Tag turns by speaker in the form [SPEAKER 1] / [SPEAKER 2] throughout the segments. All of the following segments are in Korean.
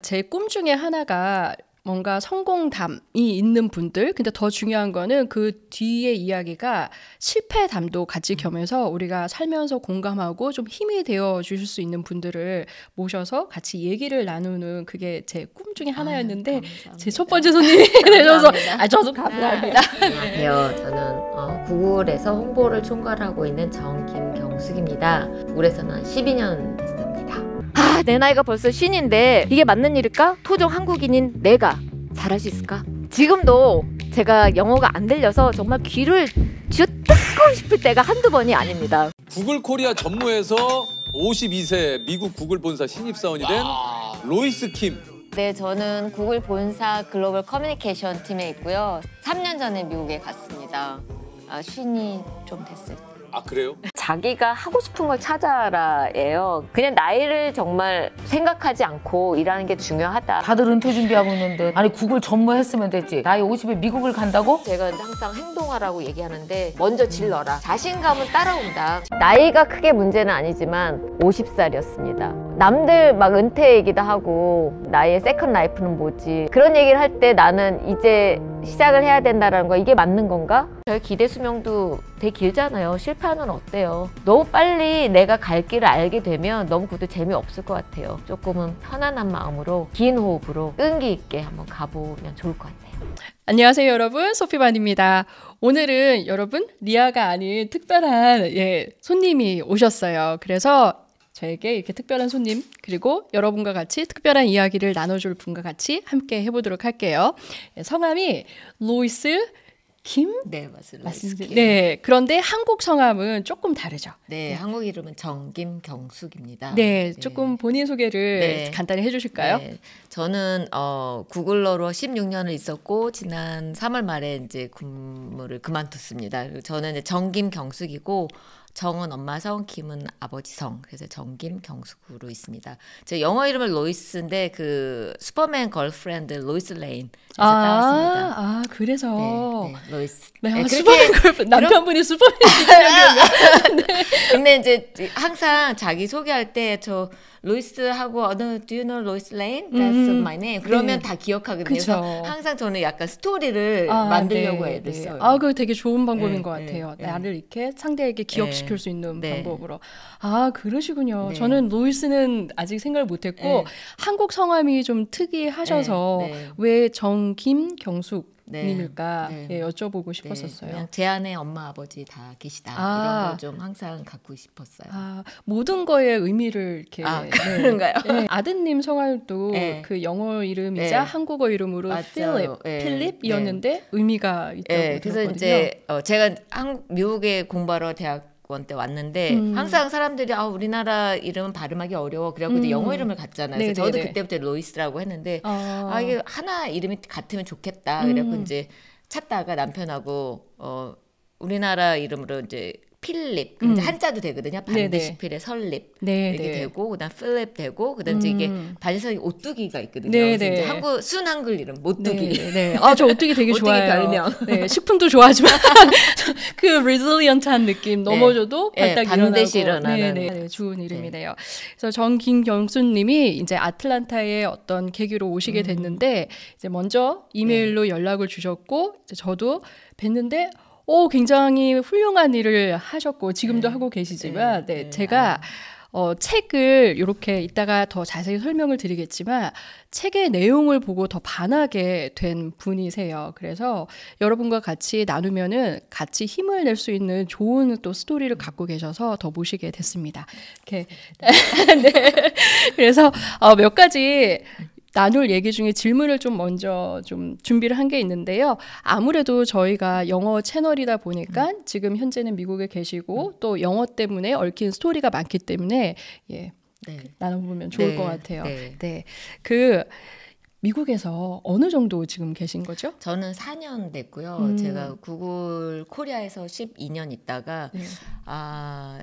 [SPEAKER 1] 제 꿈 중에 하나가 뭔가 성공담이 있는 분들, 근데 더 중요한 거는 그 뒤에 이야기가 실패담도 같이 겸해서 우리가 살면서 공감하고 좀 힘이 되어 주실 수 있는 분들을 모셔서 같이 얘기를 나누는 그게 제 꿈 중에 하나였는데 제 첫 번째 손님이 되셔서 저도 감사합니다.
[SPEAKER 2] 안녕하세요. 저는 구글에서 홍보를 총괄하고 있는 김경숙입니다. 구글에서는 한 12년 됐습니다.
[SPEAKER 3] 내 나이가 벌써 쉰인데 이게 맞는 일일까? 토종 한국인인 내가 잘할 수 있을까? 지금도 제가 영어가 안 들려서 정말 귀를 쥐어뜯고 싶을 때가 한두 번이 아닙니다.
[SPEAKER 4] 구글 코리아 전무에서 52세 미국 구글 본사 신입사원이 된 로이스 킴.
[SPEAKER 2] 네, 저는 구글 본사 글로벌 커뮤니케이션 팀에 있고요. 3년 전에 미국에 갔습니다. 쉰이 좀 됐을 때.
[SPEAKER 4] 아, 그래요?
[SPEAKER 2] 자기가 하고 싶은 걸 찾아라예요. 그냥 나이를 정말 생각하지 않고 일하는 게 중요하다.
[SPEAKER 5] 다들 은퇴 준비하고 있는데 아니 구글 전무했으면 됐지. 나이 50에 미국을 간다고?
[SPEAKER 2] 제가 항상 행동하라고 얘기하는데 먼저 질러라. 자신감은 따라온다. 나이가 크게 문제는 아니지만 50살이었습니다. 남들 막 은퇴 얘기도 하고 나의 세컨 라이프는 뭐지. 그런 얘기를 할 때 나는 이제 시작을 해야 된다는 거 이게 맞는 건가? 저희 기대 수명도 되게 길잖아요. 실패하면 어때요? 너무 빨리 내가 갈 길을 알게 되면 너무 그것도 재미없을 것 같아요. 조금은 편안한 마음으로 긴 호흡으로 끈기 있게 한번 가보면 좋을 것 같아요.
[SPEAKER 1] 안녕하세요 여러분, 소피반입니다. 오늘은 여러분 리아가 아닌 특별한 손님이 오셨어요. 그래서 저에게 이렇게 특별한 손님 그리고 여러분과 같이 특별한 이야기를 나눠줄 분과 같이 함께 해보도록 할게요. 성함이 로이스 김?
[SPEAKER 2] 네, 맞습니다.
[SPEAKER 1] 네, 그런데 한국 성함은 조금 다르죠.
[SPEAKER 2] 네, 한국 이름은 김경숙입니다.
[SPEAKER 1] 네, 조금 본인 소개를 간단히 해주실까요?
[SPEAKER 2] 네, 저는 구글러로 16년을 있었고 지난 3월 말에 이제 근무를 그만뒀습니다. 저는 이제 김경숙이고 정은 엄마 성, 김은 아버지 성. 그래서 김경숙으로 있습니다. 제 영어 이름은 로이스인데 그 슈퍼맨 걸프렌드 로이스 레인. 따왔습니다.
[SPEAKER 1] 그래서.
[SPEAKER 2] 네, 로이스.
[SPEAKER 1] 네, 슈퍼맨 걸프렌드. 남편분이 슈퍼맨이시죠.
[SPEAKER 2] 네. 근데 이제 항상 자기 소개할 때 저 로이스하고 do you know Lois Lane? That's my name. 그러면 다 기억하거든요. 그래서 항상 저는 약간 스토리를 만들려고 애를 써요.
[SPEAKER 1] 그거 되게 좋은 방법인 것 같아요. 나를 이렇게 상대에게 기억시킬 수 있는 방법으로. 그러시군요. 저는 로이스는 아직 생각을 못했고 한국 성함이 좀 특이하셔서 왜 김경숙 님일까 여쭤보고 싶었었어요.
[SPEAKER 2] 그냥 제 안에 엄마 아버지 다 계시다. 이런 걸 좀 항상 갖고 싶었어요.
[SPEAKER 1] 모든 거에 의미를 이렇게
[SPEAKER 2] 그런가요?
[SPEAKER 1] 아드님 성함도 그 영어 이름이자 한국어 이름으로 필립이었는데 의미가 있다고 들었거든요.
[SPEAKER 2] 그래서 이제 제가 미국에 공부하러 대학원 때 왔는데 항상 사람들이 우리나라 이름은 발음하기 어려워 그래갖고 이제 영어 이름을 갔잖아요. 그래서 저도 그때부터 로이스라고 했는데 이게 하나 이름이 같으면 좋겠다. 그래갖고 이제 찾다가 남편하고 우리나라 이름으로 이제 필립, 이제 한자도 되거든요. 반드시 필에 설립 이렇게 되고, 그다음 필립 되고, 그다음 이제 이게 반에서 오뚜기가 있거든요. 그래서 이제 순 한글 이름 오뚜기.
[SPEAKER 1] 저 오뚜기 되게 좋아해요.
[SPEAKER 2] 별명.
[SPEAKER 1] 식품도 좋아하지만 그 리질리언트한 느낌 넘어져도
[SPEAKER 2] 반드시 일어나는
[SPEAKER 1] 좋은 이름이네요. 그래서 김경수님이 이제 아틀란타에 어떤 계기로 오시게 됐는데 이제 먼저 이메일로 연락을 주셨고 이제 저도 뵀는데. 굉장히 훌륭한 일을 하셨고 지금도 하고 계시지만 제가 책을 이렇게 이따가 더 자세히 설명을 드리겠지만 책의 내용을 보고 더 반하게 된 분이세요. 그래서 여러분과 같이 나누면은 같이 힘을 낼 수 있는 좋은 또 스토리를 갖고 계셔서 더 모시게 됐습니다. 이렇게 그래서 몇 가지 나눌 얘기 중에 질문을 좀 먼저 좀 준비를 한 게 있는데요. 아무래도 저희가 영어 채널이다 보니까 지금 현재는 미국에 계시고 또 영어 때문에 얽힌 스토리가 많기 때문에 나눠보면 좋을 것 같아요. 그 미국에서 어느 정도 지금 계신 거죠?
[SPEAKER 2] 저는 4년 됐고요. 제가 구글 코리아에서 12년 있다가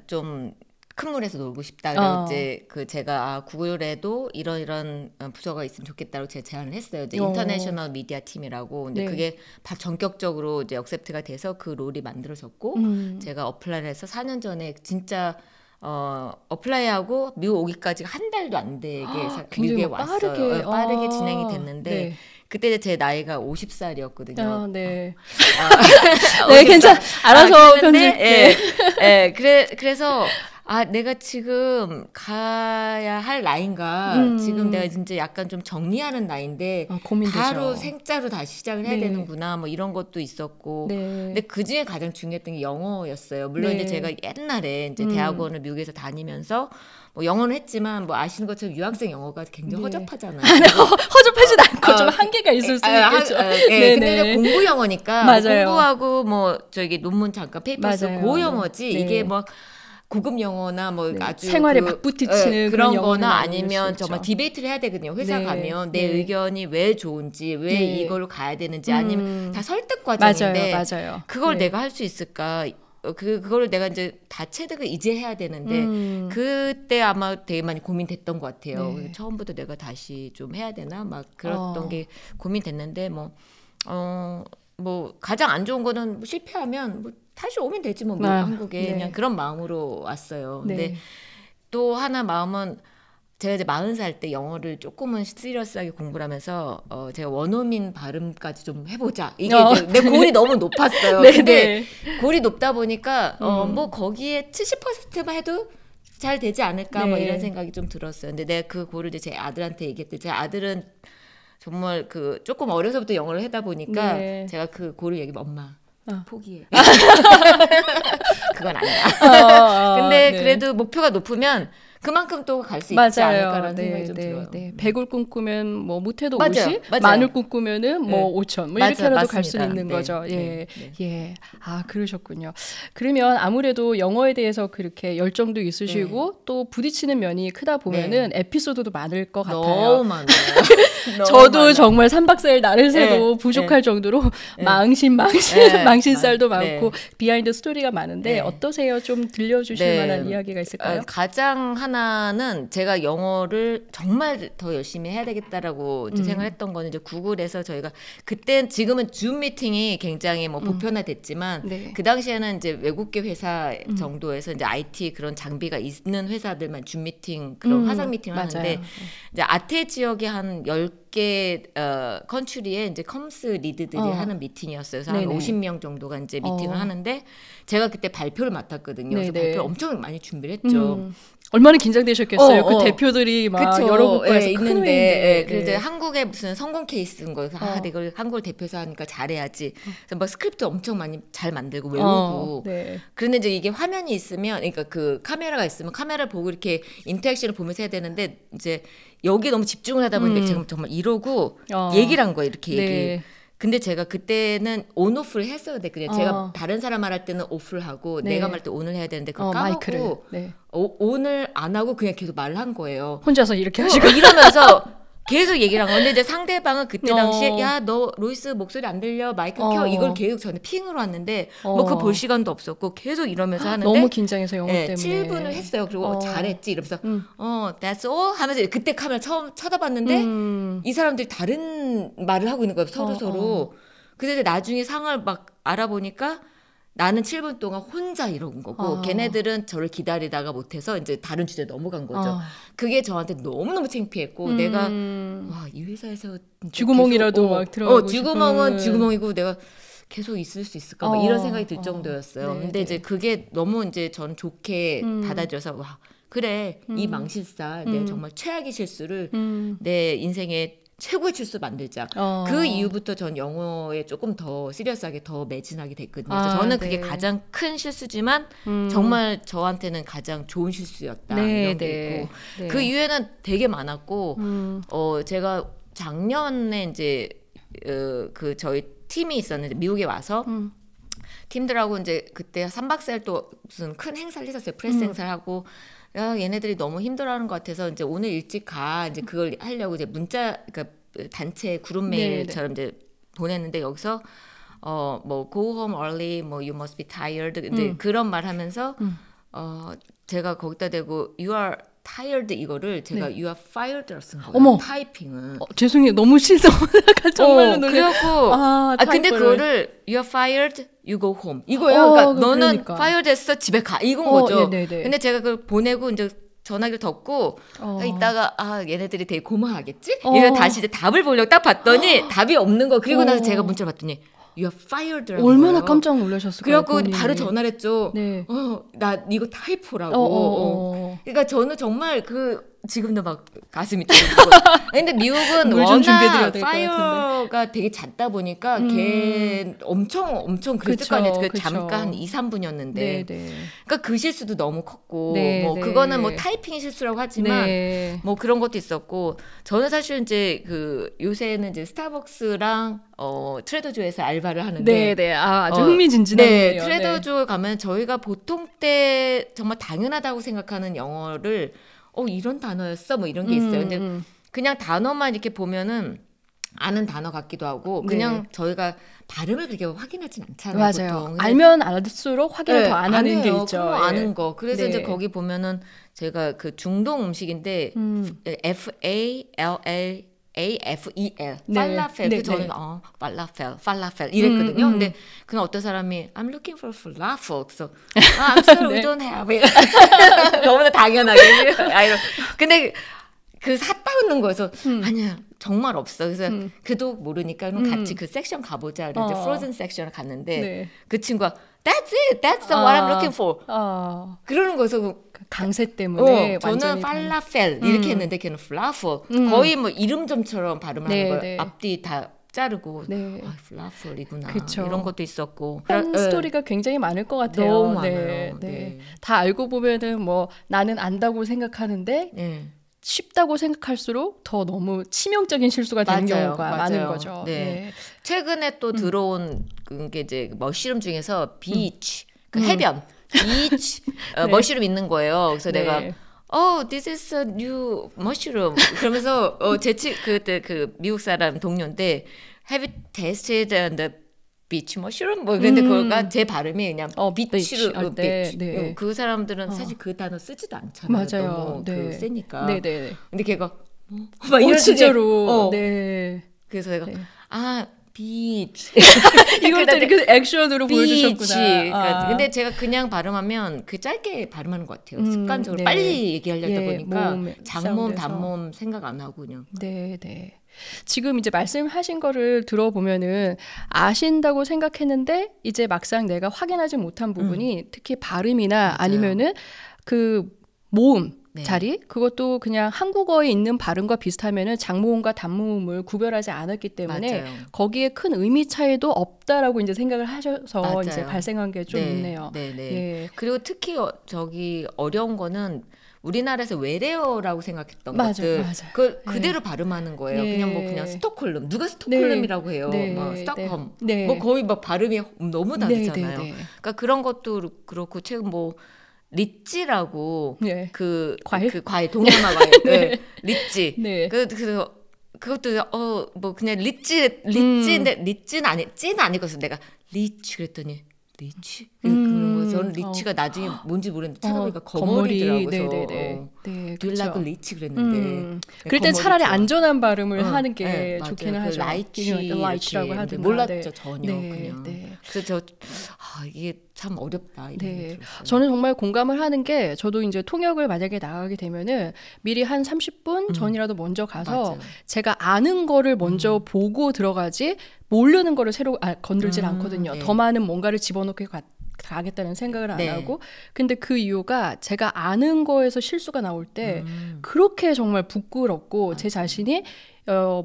[SPEAKER 2] 좀 큰 물에서 놀고 싶다. 그래서 이제 제가 구글에도 이런 부서가 있으면 좋겠다고 제가 제안을 했어요. 이제 인터내셔널 미디어 팀이라고. 근데 그게 전격적으로 이제 억셉트가 돼서 그 롤이 만들어졌고 제가 어플라이를 해서 4년 전에 진짜 어플라이하고 미국 오기까지 한 달도 안 되게
[SPEAKER 1] 굉장히
[SPEAKER 2] 미국에
[SPEAKER 1] 빠르게,
[SPEAKER 2] 왔어요. 빠르게 진행이 됐는데
[SPEAKER 1] 네.
[SPEAKER 2] 그때 제 나이가 50살이었거든요.
[SPEAKER 1] 네. 네, 괜찮. 알아서 편집. 네.
[SPEAKER 2] 그래서 내가 지금 가야 할 나이인가? 지금 내가 진짜 약간 좀 정리하는 나이인데
[SPEAKER 1] 고민되죠.
[SPEAKER 2] 바로 생짜로 다시 시작을 해야
[SPEAKER 1] 네.
[SPEAKER 2] 되는구나. 뭐 이런 것도 있었고.
[SPEAKER 1] 네.
[SPEAKER 2] 근데 그 중에 가장 중요했던 게 영어였어요. 물론
[SPEAKER 1] 네.
[SPEAKER 2] 이제 제가 옛날에 이제 대학원을 미국에서 다니면서 뭐 영어는 했지만 뭐 아시는 것처럼 유학생 영어가 굉장히 허접하잖아요.
[SPEAKER 1] 허접하진 않고 좀 한계가 있을 수 있겠죠.
[SPEAKER 2] 근데 이제 공부 영어니까
[SPEAKER 1] 맞아요.
[SPEAKER 2] 공부하고 뭐 저기 논문 잠깐 페이퍼 쓰고 그 영어지.
[SPEAKER 1] 네.
[SPEAKER 2] 이게 뭐 고급 영어나 뭐
[SPEAKER 1] 네.
[SPEAKER 2] 아주
[SPEAKER 1] 생활에 막 부딪히는
[SPEAKER 2] 그런
[SPEAKER 1] 그런
[SPEAKER 2] 거나
[SPEAKER 1] 영어는
[SPEAKER 2] 아니면 정말 디베이트를 해야 되거든요. 회사
[SPEAKER 1] 네.
[SPEAKER 2] 가면 내
[SPEAKER 1] 네.
[SPEAKER 2] 의견이 왜 좋은지 왜
[SPEAKER 1] 네.
[SPEAKER 2] 이걸로 가야 되는지 아니면 다 설득 과정인데
[SPEAKER 1] 맞아요.
[SPEAKER 2] 그걸
[SPEAKER 1] 네.
[SPEAKER 2] 내가 할 수 있을까? 그거를 내가 이제 다 체득을 이제 해야 되는데 그때 아마 되게 많이 고민됐던 것 같아요.
[SPEAKER 1] 네.
[SPEAKER 2] 처음부터 내가 다시 좀 해야 되나 막 그랬던 게 고민됐는데 뭐 가장 안 좋은 거는 뭐 실패하면 뭐 다시 오면 되지 뭐 한국에
[SPEAKER 1] 네.
[SPEAKER 2] 그냥 그런 마음으로 왔어요.
[SPEAKER 1] 네.
[SPEAKER 2] 근데 또 하나 마음은 제가 이제 40살 때 영어를 조금은 시리어스하게 공부를 하면서 제가 원어민 발음까지 좀 해보자. 이게 이제 내 골이 너무 높았어요.
[SPEAKER 1] 네,
[SPEAKER 2] 근데
[SPEAKER 1] 네.
[SPEAKER 2] 골이 높다 보니까 뭐 거기에 70%만 해도 잘 되지 않을까
[SPEAKER 1] 네.
[SPEAKER 2] 뭐 이런 생각이 좀 들었어요. 근데 내가 그 골을 이제 제 아들한테 얘기했더니 제 아들은 정말 그 조금 어려서부터 영어를 하다 보니까
[SPEAKER 1] 네.
[SPEAKER 2] 제가 그 골을 얘기하면 엄마 포기해. 그건 아니야. 근데
[SPEAKER 1] 네.
[SPEAKER 2] 그래도 목표가 높으면 그만큼 또 갈 수 있지 않을까라는 생각이 좀 들어요.
[SPEAKER 1] 네. 100을 꿈꾸면 뭐 못해도
[SPEAKER 2] 맞아요.
[SPEAKER 1] 50,
[SPEAKER 2] 맞아요.
[SPEAKER 1] 만을 꿈꾸면은 뭐 5천, 뭐 이렇게라도 갈 수
[SPEAKER 2] 맞습니다.
[SPEAKER 1] 있는 거죠.
[SPEAKER 2] 네.
[SPEAKER 1] 예. 그러셨군요. 그러면 아무래도 영어에 대해서 그렇게 열정도 있으시고 또 부딪히는 면이 크다 보면은 에피소드도 많을 것 같아요.
[SPEAKER 2] 너무 많아요.
[SPEAKER 1] 저도
[SPEAKER 2] 많아요.
[SPEAKER 1] 정말 3박 4일 날을 새도 부족할 정도로 망신살도 많고 비하인드 스토리가 많은데 어떠세요? 좀 들려주실 만한 이야기가 있을까요?
[SPEAKER 2] 가장 하나는 제가 영어를 정말 더 열심히 해야 되겠다라고 이제 생각했던 거는 이제 구글에서 저희가 그때 지금은 줌 미팅이 굉장히 뭐 보편화됐지만
[SPEAKER 1] 네.
[SPEAKER 2] 그 당시에는 이제 외국계 회사 정도에서 이제 IT 그런 장비가 있는 회사들만 줌 미팅 그런 화상 미팅을
[SPEAKER 1] 맞아요.
[SPEAKER 2] 하는데 이제 아태 지역에 한 10개 컨트리에 이제 컴스 리드들이 하는 미팅이었어요. 그래서 한 50명 정도가 이제 미팅을 하는데 제가 그때 발표를 맡았거든요. 그래서 발표를 엄청 많이 준비를 했죠.
[SPEAKER 1] 얼마나 긴장되셨겠어요. 그 대표들이 막
[SPEAKER 2] 그쵸.
[SPEAKER 1] 여러 국가에서
[SPEAKER 2] 있는데 그래서 한국에 무슨 성공 케이스인 거예요. 내가 이걸 한국을 대표해서 하니까 잘해야지. 그래서 막 스크립트 엄청 많이 잘 만들고 외우고. 그런데 이제 이게 화면이 있으면, 그러니까 그 카메라가 있으면 카메라를 보고 이렇게 인터랙션을 보면서 해야 되는데 이제 여기에 너무 집중을 하다 보니까 제가 정말 이러고 얘기를 한 거예요. 이렇게 얘기. 근데 제가 그때는 온오프를 했어야 됐거든요. 제가 다른 사람 말할 때는 오프를 하고 내가 말할 때 온을 해야 되는데 그걸 까먹고 온을 안 하고 그냥 계속 말을 한 거예요.
[SPEAKER 1] 혼자서 이렇게 하시고
[SPEAKER 2] 이러면서 계속 얘기를 한 건데 이제 상대방은 그때 당시에 야 너 로이스 목소리 안 들려 마이크 켜 이걸 계속 저한테 핑으로 왔는데 뭐 그거 볼 시간도 없었고 계속 이러면서 하는데
[SPEAKER 1] 너무 긴장해서 영어 때문에
[SPEAKER 2] 7분을 했어요. 그리고 잘했지 이러면서 that's all 하면서 그때 카메라 처음 쳐다봤는데 이 사람들이 다른 말을 하고 있는 거예요. 서로. 근데 나중에 상을 막 알아보니까 나는 7분 동안 혼자 이런 거고 걔네들은 저를 기다리다가 못해서 이제 다른 주제에 넘어간 거죠. 그게 저한테 너무너무 창피했고 내가 와, 이 회사에서
[SPEAKER 1] 쥐구멍이라도 막 들어가고
[SPEAKER 2] 쥐구멍은 쥐구멍이고 내가 계속 있을 수 있을까 막 이런 생각이 들 정도였어요. 근데 이제 그게 너무 이제 저는 좋게 받아들여서 와 그래 이 망실사 내가 정말 최악의 실수를 내 인생에 최고의 실수 만들자. 그 이후부터 전 영어에 조금 더 시리어스하게 더 매진하게 됐거든요. 그래서 저는 그게 가장 큰 실수지만 정말 저한테는 가장 좋은 실수였다. 이런 게 있고 그 이후에는 되게 많았고 제가 작년에 이제 그 저희 팀이 있었는데 미국에 와서 팀들하고 이제 그때 3박 4일 또 무슨 큰 행사를 했었어요. 프레스 행사를 하고 야, 얘네들이 너무 힘들어하는 것 같아서 이제 오늘 일찍 가 이제 그걸 하려고 이제 문자 그러니까 단체 그룹 메일처럼 이제 보냈는데 여기서 뭐 go home early 뭐 you must be tired 근데 그런 말 하면서 제가 거기다 대고 you are tired 이거를 제가
[SPEAKER 1] 네.
[SPEAKER 2] you are fired라고 쓴 거예요.
[SPEAKER 1] 어머.
[SPEAKER 2] 타이핑은.
[SPEAKER 1] 죄송해요. 너무 실수. 정말로 놀래.
[SPEAKER 2] 그래갖고 근데
[SPEAKER 1] 타이퍼를.
[SPEAKER 2] 그거를 you are fired, you go home 이거예요. 그러니까 너는
[SPEAKER 1] 그러니까.
[SPEAKER 2] fired 했어 집에 가 이건 거죠.
[SPEAKER 1] 네네네.
[SPEAKER 2] 근데 제가 그걸 보내고 이제 전화기를 덮고 이따가 얘네들이 되게 고마워하겠지? 이래서 다시 이제 답을 보려고 딱 봤더니 답이 없는 거. 그리고 나서 제가 문자를 봤더니 you are fired라고
[SPEAKER 1] 얼마나
[SPEAKER 2] 거예요.
[SPEAKER 1] 깜짝 놀라셨을까요?
[SPEAKER 2] 그래갖고
[SPEAKER 1] 본인이.
[SPEAKER 2] 바로 전화를 했죠.
[SPEAKER 1] 네.
[SPEAKER 2] 나 이거 타이포라고. 그러니까 저는 정말 지금도 막 가슴이 떨리고. 근데 미국은
[SPEAKER 1] 물 좀 준비해드려야
[SPEAKER 2] 워낙
[SPEAKER 1] 될것
[SPEAKER 2] 파이어가 되게 잦다 보니까 걔 엄청 그랬을 거 아니에요. 잠깐 한 2, 3분이었는데.
[SPEAKER 1] 네네.
[SPEAKER 2] 그러니까 그 실수도 너무 컸고
[SPEAKER 1] 네,
[SPEAKER 2] 뭐
[SPEAKER 1] 네.
[SPEAKER 2] 그거는 뭐 타이핑 실수라고 하지만
[SPEAKER 1] 네.
[SPEAKER 2] 뭐 그런 것도 있었고 저는 사실 이제 요새는 이제 스타벅스랑 트레더조에서 알바를 하는데
[SPEAKER 1] 네네. 아주 흥미진진하네요.
[SPEAKER 2] 네, 트레더조 가면 저희가 보통 때 정말 당연하다고 생각하는 영어를 이런 단어였어 뭐 이런 게 있어요. 근데 그냥 단어만 이렇게 보면은 아는 단어 같기도 하고 그냥 저희가 발음을 그렇게 확인하진 않잖아요.
[SPEAKER 1] 맞아요.
[SPEAKER 2] 보통.
[SPEAKER 1] 알면 알수록 확인을 더 안 하는 게
[SPEAKER 2] 해요.
[SPEAKER 1] 있죠.
[SPEAKER 2] 그거 아는 거. 그래서
[SPEAKER 1] 네.
[SPEAKER 2] 이제 거기 보면은 제가 그 중동 음식인데 FALLAFEL
[SPEAKER 1] 네.
[SPEAKER 2] 팔라펠.
[SPEAKER 1] 네,
[SPEAKER 2] 저는
[SPEAKER 1] 네.
[SPEAKER 2] 팔라펠 이랬거든요. 근데 그냥 어떤 사람이 I'm looking for falafel. 그래서 I'm sorry we don't have it. 너무나 당연하게. 근데 그 샀다는 거에서 아니야 정말 없어. 그래서 그도 모르니까 그럼 같이 그 섹션 가보자. 그래서 이제 프로즌 섹션을 갔는데
[SPEAKER 1] 네.
[SPEAKER 2] 그 친구가 That's it. That's the what I'm looking for. 그러는 거에서
[SPEAKER 1] 강세 때문에
[SPEAKER 2] 저는
[SPEAKER 1] 완전히
[SPEAKER 2] 팔라펠 이렇게 했는데 걔는 플라펠. 거의 뭐 이름점처럼 발음하는
[SPEAKER 1] 네,
[SPEAKER 2] 걸
[SPEAKER 1] 네.
[SPEAKER 2] 앞뒤 다 자르고
[SPEAKER 1] 네.
[SPEAKER 2] 플라펠이구나.
[SPEAKER 1] 그쵸.
[SPEAKER 2] 이런 것도 있었고.
[SPEAKER 1] 한 스토리가 굉장히 많을 것 같아요.
[SPEAKER 2] 너무
[SPEAKER 1] 네,
[SPEAKER 2] 많아요.
[SPEAKER 1] 네.
[SPEAKER 2] 네.
[SPEAKER 1] 다 알고 보면은 뭐 나는 안다고 생각하는데
[SPEAKER 2] 네.
[SPEAKER 1] 쉽다고 생각할수록 더 너무 치명적인 실수가 되는
[SPEAKER 2] 맞아요,
[SPEAKER 1] 경우가
[SPEAKER 2] 맞아요.
[SPEAKER 1] 많은 거죠.
[SPEAKER 2] 네.
[SPEAKER 1] 네.
[SPEAKER 2] 최근에 또 들어온 게 이제 머쉬룸 중에서 비치, 그 해변, 비치
[SPEAKER 1] 네.
[SPEAKER 2] 머쉬룸 있는 거예요. 그래서
[SPEAKER 1] 네.
[SPEAKER 2] 내가 this is a new mushroom. 그러면서 그때 그 미국 사람 동료인데 have you tasted the beach mushroom? 뭐 근데 그거가 제 발음이 그냥 비치로
[SPEAKER 1] 할 때,
[SPEAKER 2] 비치.
[SPEAKER 1] 네.
[SPEAKER 2] 그 사람들은 사실 그 단어 쓰지도 않잖아요.
[SPEAKER 1] 맞아요.
[SPEAKER 2] 너무
[SPEAKER 1] 네.
[SPEAKER 2] 세니까.
[SPEAKER 1] 네네.
[SPEAKER 2] 근데 걔가 막 이런
[SPEAKER 1] 진짜로. 네.
[SPEAKER 2] 그래서 내가
[SPEAKER 1] 네.
[SPEAKER 2] 비치.
[SPEAKER 1] 이걸 또 이렇게 액션으로 보여주셨구나.
[SPEAKER 2] 그러니까 근데 제가 그냥 발음하면 그 짧게 발음하는 것 같아요. 습관적으로
[SPEAKER 1] 네.
[SPEAKER 2] 빨리 얘기하려다
[SPEAKER 1] 예,
[SPEAKER 2] 보니까
[SPEAKER 1] 몸
[SPEAKER 2] 장몸,
[SPEAKER 1] 사운드에서.
[SPEAKER 2] 단몸 생각 안 하고 그냥.
[SPEAKER 1] 네, 네. 지금 이제 말씀하신 거를 들어보면은 아신다고 생각했는데 이제 막상 내가 확인하지 못한 부분이 특히 발음이나
[SPEAKER 2] 맞아요.
[SPEAKER 1] 아니면은 그 모음
[SPEAKER 2] 네.
[SPEAKER 1] 자리 그것도 그냥 한국어에 있는 발음과 비슷하면은 장모음과 단모음을 구별하지 않았기 때문에
[SPEAKER 2] 맞아요.
[SPEAKER 1] 거기에 큰 의미 차이도 없다라고 이제 생각을 하셔서
[SPEAKER 2] 맞아요.
[SPEAKER 1] 이제 발생한 게 좀 있네요.
[SPEAKER 2] 네, 네.
[SPEAKER 1] 예.
[SPEAKER 2] 그리고 특히 저기 어려운 거는 우리나라에서 외래어라고 생각했던
[SPEAKER 1] 맞아요,
[SPEAKER 2] 것들
[SPEAKER 1] 맞아요.
[SPEAKER 2] 그걸 그대로 발음하는 거예요.
[SPEAKER 1] 예.
[SPEAKER 2] 그냥 스톡홀름 누가 스톡홀름이라고 해요.
[SPEAKER 1] 네,
[SPEAKER 2] 뭐
[SPEAKER 1] 네,
[SPEAKER 2] 스톡홈
[SPEAKER 1] 네.
[SPEAKER 2] 뭐 거의 막 발음이 너무 다르잖아요.
[SPEAKER 1] 네, 네, 네.
[SPEAKER 2] 그러니까 그런 것도 그렇고 최근 뭐 리찌라고
[SPEAKER 1] 네.
[SPEAKER 2] 그
[SPEAKER 1] 과일?
[SPEAKER 2] 그 과일 동남아 과일 네. 리찌
[SPEAKER 1] 네.
[SPEAKER 2] 그래서 그것도 뭐 그냥 리찌인데 리찌는 찌는 아니거든요. 내가 리치 그랬더니 리치 그런 거 저는 리치가 나중에 뭔지 모르는데 찾아보니까 거머리더라고요.
[SPEAKER 1] 네네네. 네,
[SPEAKER 2] Do you like 리치 그랬는데
[SPEAKER 1] 그럴 땐 차라리
[SPEAKER 2] 거머리죠.
[SPEAKER 1] 안전한 발음을 하는 게
[SPEAKER 2] 네,
[SPEAKER 1] 좋기는
[SPEAKER 2] 맞아요.
[SPEAKER 1] 하죠.
[SPEAKER 2] 라이치라고
[SPEAKER 1] 하든가.
[SPEAKER 2] 몰랐죠
[SPEAKER 1] 네.
[SPEAKER 2] 전혀
[SPEAKER 1] 네,
[SPEAKER 2] 그냥.
[SPEAKER 1] 네.
[SPEAKER 2] 그래서 이게 참 어렵다. 이런
[SPEAKER 1] 네.
[SPEAKER 2] 생각이 들었어요.
[SPEAKER 1] 저는 정말 공감을 하는 게 저도 이제 통역을 만약에 나가게 되면은 미리 한 30분 전이라도 먼저 가서
[SPEAKER 2] 맞아요.
[SPEAKER 1] 제가 아는 거를 먼저 보고 들어가지 모르는 거를 새로 건들질 않거든요.
[SPEAKER 2] 네.
[SPEAKER 1] 더 많은 뭔가를 집어넣게 가겠다는 생각을 안
[SPEAKER 2] 네.
[SPEAKER 1] 하고 근데 그 이유가 제가 아는 거에서 실수가 나올 때 그렇게 정말 부끄럽고 제 자신이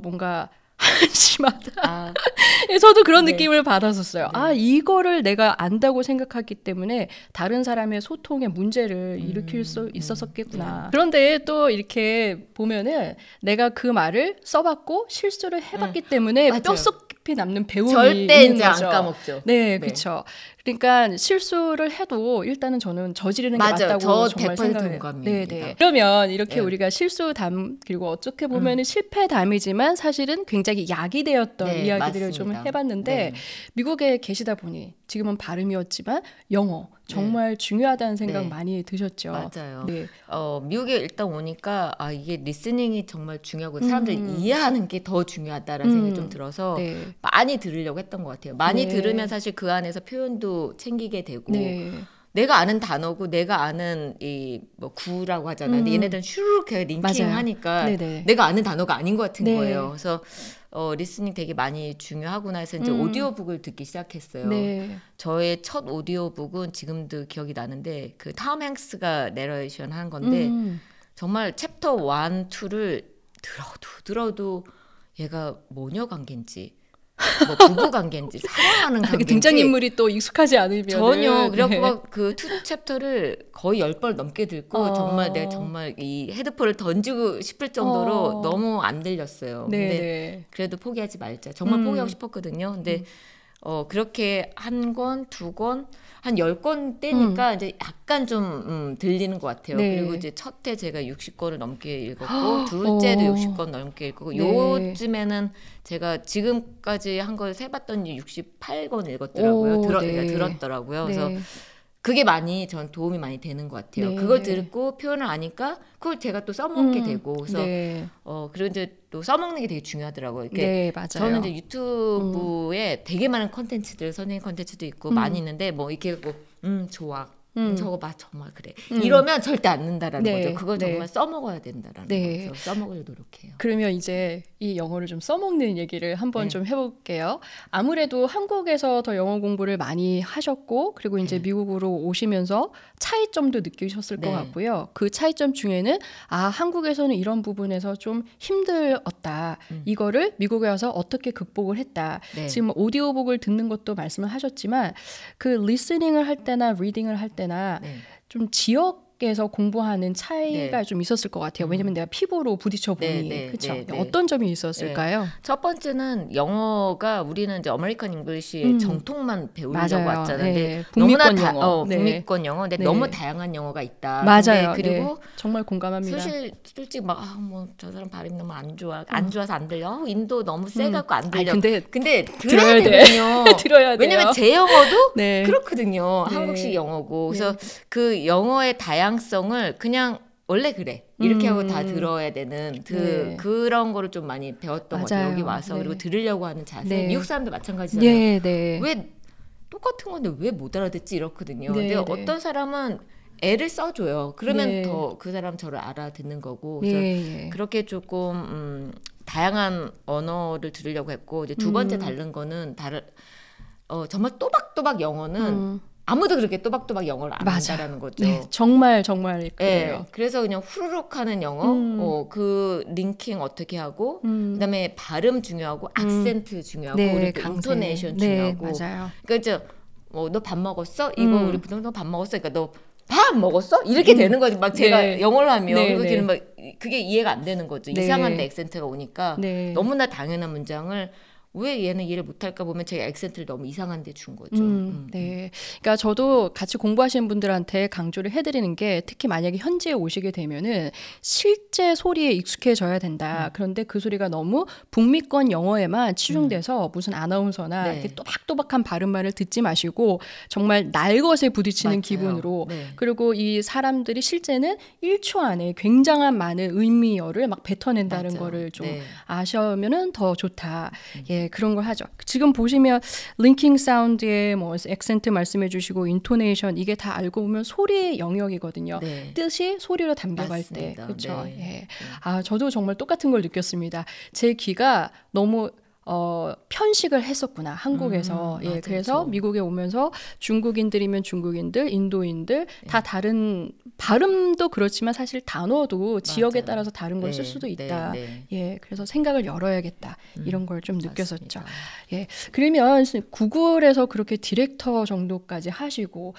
[SPEAKER 1] 뭔가 한심하다. 저도 그런
[SPEAKER 2] 네.
[SPEAKER 1] 느낌을 받았었어요. 이거를 내가 안다고 생각하기 때문에 다른 사람의 소통에 문제를 일으킬 수 있었겠구나. 그런데 또 이렇게 보면은 내가 그 말을 써봤고 실수를 해봤기 때문에
[SPEAKER 2] 맞아요.
[SPEAKER 1] 뼛속 깊이 남는 배움이
[SPEAKER 2] 절대
[SPEAKER 1] 있는
[SPEAKER 2] 이제
[SPEAKER 1] 거죠.
[SPEAKER 2] 안 까먹죠.
[SPEAKER 1] 네, 그렇죠. 그러니까 실수를 해도 일단은 저는 저지르는 게
[SPEAKER 3] 맞아요.
[SPEAKER 1] 맞다고
[SPEAKER 3] 저
[SPEAKER 1] 정말
[SPEAKER 3] 100%
[SPEAKER 1] 생각해요.
[SPEAKER 3] 동감입니다.
[SPEAKER 1] 네네. 그러면 이렇게
[SPEAKER 3] 네.
[SPEAKER 1] 우리가 실수담 그리고 어떻게 보면은 실패담이지만 사실은 굉장히 약이 되었던
[SPEAKER 3] 네,
[SPEAKER 1] 이야기들을 좀
[SPEAKER 3] 맞습니다.
[SPEAKER 1] 해봤는데
[SPEAKER 3] 네.
[SPEAKER 1] 미국에 계시다 보니 지금은 발음이었지만 영어 정말 중요하다는 생각
[SPEAKER 3] 네.
[SPEAKER 1] 많이 드셨죠.
[SPEAKER 3] 맞아요.
[SPEAKER 1] 네.
[SPEAKER 3] 미국에 일단 오니까 이게 리스닝이 정말 중요하고 사람들이 이해하는 게 더 중요하다라는 생각이 좀 들어서
[SPEAKER 1] 네.
[SPEAKER 3] 많이 들으려고 했던 것 같아요. 많이
[SPEAKER 1] 네.
[SPEAKER 3] 들으면 사실 그 안에서 표현도 챙기게 되고
[SPEAKER 1] 네.
[SPEAKER 3] 내가 아는 단어고 내가 아는 이 뭐 구라고 하잖아. 근데 얘네들은 슈르륵 링킹
[SPEAKER 1] 맞아요.
[SPEAKER 3] 하니까
[SPEAKER 1] 네네.
[SPEAKER 3] 내가 아는 단어가 아닌 것 같은
[SPEAKER 1] 네.
[SPEAKER 3] 거예요. 그래서 리스닝 되게 많이 중요하구나 해서 이제 오디오북을 듣기 시작했어요.
[SPEAKER 1] 네.
[SPEAKER 3] 저의 첫 오디오북은 지금도 기억이 나는데 그 톰 행스가 내레이션 한 건데 정말 챕터 1, 2를 들어도 얘가 모녀 관계인지 뭐 부부 관계인지 사랑하는 관계인지
[SPEAKER 1] 등장인물이 또 익숙하지 않으면
[SPEAKER 3] 전혀 그래갖고 막 그 2 챕터를 거의 10번 넘게 듣고 정말 내가 정말 이 헤드폰을 던지고 싶을 정도로 너무 안 들렸어요.
[SPEAKER 1] 네.
[SPEAKER 3] 근데
[SPEAKER 1] 네.
[SPEAKER 3] 그래도 포기하지 말자. 정말 포기하고 싶었거든요. 근데 그렇게 한 권, 2권, 한 10권 떼니까 이제 약간 좀 들리는 것 같아요.
[SPEAKER 1] 네.
[SPEAKER 3] 그리고 이제 첫 해 제가 60권을 넘게 읽었고 둘째도 60권 넘게 읽고
[SPEAKER 1] 네.
[SPEAKER 3] 요즘에는 제가 지금까지 한 걸 세봤더니 68권 읽었더라고요.
[SPEAKER 1] 네.
[SPEAKER 3] 들었더라고요. 그래서
[SPEAKER 1] 네.
[SPEAKER 3] 그게 많이 전 도움이 많이 되는 것 같아요.
[SPEAKER 1] 네,
[SPEAKER 3] 그걸
[SPEAKER 1] 네.
[SPEAKER 3] 듣고 표현을 아니까 그걸 제가 또 써먹게 되고 그래서
[SPEAKER 1] 네.
[SPEAKER 3] 그리고 이제 또 써먹는 게 되게 중요하더라고요. 이렇게
[SPEAKER 1] 네, 맞아요.
[SPEAKER 3] 저는 이제 유튜브에 되게 많은 컨텐츠들 선생님 컨텐츠도 있고 많이 있는데 뭐 이렇게 뭐 좋아. 저거 봐 정말 그래. 이러면 절대 안 는다라는
[SPEAKER 1] 네,
[SPEAKER 3] 거죠. 그걸
[SPEAKER 1] 네.
[SPEAKER 3] 정말 써먹어야 된다라는
[SPEAKER 1] 네.
[SPEAKER 3] 거죠. 써먹으려 노력해요.
[SPEAKER 1] 그러면 이제 이 영어를 좀 써먹는 얘기를 한번
[SPEAKER 3] 네.
[SPEAKER 1] 좀 해볼게요. 아무래도 한국에서 더 영어 공부를 많이 하셨고 그리고 이제
[SPEAKER 3] 네.
[SPEAKER 1] 미국으로 오시면서 차이점도 느끼셨을 것
[SPEAKER 3] 네.
[SPEAKER 1] 같고요. 그 차이점 중에는 한국에서는 이런 부분에서 좀 힘들었다. 이거를 미국에 와서 어떻게 극복을 했다.
[SPEAKER 3] 네.
[SPEAKER 1] 지금 오디오북을 듣는 것도 말씀을 하셨지만 그 리스닝을 할 때나 리딩을 할 때나
[SPEAKER 3] 네.
[SPEAKER 1] 좀 지역에서 공부하는 차이가
[SPEAKER 3] 네.
[SPEAKER 1] 좀 있었을 것 같아요. 왜냐면 내가 피부로 부딪혀 보니
[SPEAKER 3] 네, 네,
[SPEAKER 1] 그렇죠.
[SPEAKER 3] 네, 네.
[SPEAKER 1] 어떤 점이 있었을까요?
[SPEAKER 3] 첫 번째는 영어가 우리는 이제 아메리칸 잉글리시의 정통만 배우려고
[SPEAKER 1] 맞아요.
[SPEAKER 3] 왔잖아요.
[SPEAKER 1] 네.
[SPEAKER 3] 근데
[SPEAKER 1] 북미권
[SPEAKER 3] 너무나
[SPEAKER 1] 영어. 네.
[SPEAKER 3] 북미권 영어. 근데
[SPEAKER 1] 네.
[SPEAKER 3] 너무 다양한 영어가 있다.
[SPEAKER 1] 맞아요.
[SPEAKER 3] 근데 그리고
[SPEAKER 1] 네. 정말 공감합니다.
[SPEAKER 3] 솔직히 막 뭐 저 사람 발음이 너무 안 좋아서 안 들려. 인도 너무 세갖고 안 들려.
[SPEAKER 1] 근데
[SPEAKER 3] 들어야
[SPEAKER 1] 돼.
[SPEAKER 3] 되거든요.
[SPEAKER 1] 들어야 돼요.
[SPEAKER 3] 왜냐면 제 영어도
[SPEAKER 1] 네.
[SPEAKER 3] 그렇거든요.
[SPEAKER 1] 네.
[SPEAKER 3] 한국식 영어고. 그래서 그 영어의 다양성을 그냥 원래 그래. 이렇게 하고 다 들어야 되는
[SPEAKER 1] 네.
[SPEAKER 3] 그런 거를 좀 많이 배웠던 것 같아요.
[SPEAKER 1] 맞아요.
[SPEAKER 3] 여기 와서
[SPEAKER 1] 네.
[SPEAKER 3] 그리고 들으려고 하는 자세.
[SPEAKER 1] 네.
[SPEAKER 3] 미국 사람도 마찬가지잖아요.
[SPEAKER 1] 네, 네.
[SPEAKER 3] 왜 똑같은 건데 왜 못 알아듣지 이렇거든요.
[SPEAKER 1] 네,
[SPEAKER 3] 근데
[SPEAKER 1] 네.
[SPEAKER 3] 어떤 사람은 애를 써줘요. 그러면
[SPEAKER 1] 네.
[SPEAKER 3] 더 그 사람 저를 알아듣는 거고. 그래서
[SPEAKER 1] 예, 예.
[SPEAKER 3] 그렇게 조금 다양한 언어를 들으려고 했고 이제 두 번째 다른 거는 정말 또박또박 영어는 아무도 그렇게 또박또박 영어를 안
[SPEAKER 1] 맞아.
[SPEAKER 3] 한다라는 거죠.
[SPEAKER 1] 네, 정말
[SPEAKER 3] 네,
[SPEAKER 1] 그래요.
[SPEAKER 3] 그래서 그냥 후루룩 하는 영어, 그 링킹 어떻게 하고, 그다음에 발음 중요하고, 악센트 중요하고,
[SPEAKER 1] 네,
[SPEAKER 3] 그리고
[SPEAKER 1] 강세.
[SPEAKER 3] 인토네이션
[SPEAKER 1] 네,
[SPEAKER 3] 중요하고.
[SPEAKER 1] 맞아요.
[SPEAKER 3] 그러니까 너 밥 먹었어? 이거 우리 부동산 너 밥 먹었어? 그러니까 너 밥 먹었어? 이렇게 되는 거지. 막 제가
[SPEAKER 1] 네.
[SPEAKER 3] 영어를 하면
[SPEAKER 1] 네,
[SPEAKER 3] 그게
[SPEAKER 1] 네.
[SPEAKER 3] 막 그게 이해가 안 되는 거죠.
[SPEAKER 1] 네.
[SPEAKER 3] 이상한데 액센트가 오니까
[SPEAKER 1] 네.
[SPEAKER 3] 너무나 당연한 문장을 왜 얘는 이해를 못할까 보면 제가 액센트를 너무 이상한데 준 거죠.
[SPEAKER 1] 네. 그러니까 저도 같이 공부하시는 분들한테 강조를 해드리는 게 특히 만약에 현지에 오시게 되면은 실제 소리에 익숙해져야 된다. 그런데 그 소리가 너무 북미권 영어에만 치중돼서 무슨 아나운서나
[SPEAKER 3] 네.
[SPEAKER 1] 이렇게 또박또박한 발음만을 듣지 마시고 정말 날것에 부딪히는
[SPEAKER 3] 맞아요.
[SPEAKER 1] 기분으로
[SPEAKER 3] 네.
[SPEAKER 1] 그리고 이 사람들이 실제는 1초 안에 굉장한 많은 의미어를 막 뱉어낸다는
[SPEAKER 3] 맞아요.
[SPEAKER 1] 거를 좀
[SPEAKER 3] 네.
[SPEAKER 1] 아시면은 더 좋다. 예, 그런 걸 하죠. 지금 보시면 링킹 사운드에 뭐 액센트 말씀해 주시고 인토네이션 이게 다 알고 보면 소리의 영역이거든요.
[SPEAKER 3] 네.
[SPEAKER 1] 뜻이 소리로 담겨갈 때.
[SPEAKER 3] 맞습니다.
[SPEAKER 1] 그렇죠.
[SPEAKER 3] 네.
[SPEAKER 1] 예. 저도 정말 똑같은 걸 느꼈습니다. 제 귀가 너무 편식을 했었구나 한국에서. 예,
[SPEAKER 3] 맞아요.
[SPEAKER 1] 그래서 미국에 오면서 중국인들이면 중국인들, 인도인들 다 다른 발음도 그렇지만 사실 단어도 지역에
[SPEAKER 3] 맞아요.
[SPEAKER 1] 따라서 다른 걸 쓸
[SPEAKER 3] 네,
[SPEAKER 1] 수도
[SPEAKER 3] 네,
[SPEAKER 1] 있다.
[SPEAKER 3] 네.
[SPEAKER 1] 예, 그래서 생각을 열어야겠다 이런 걸 좀 느꼈었죠.
[SPEAKER 3] 맞습니다.
[SPEAKER 1] 예, 그러면 구글에서 그렇게 디렉터 정도까지 하시고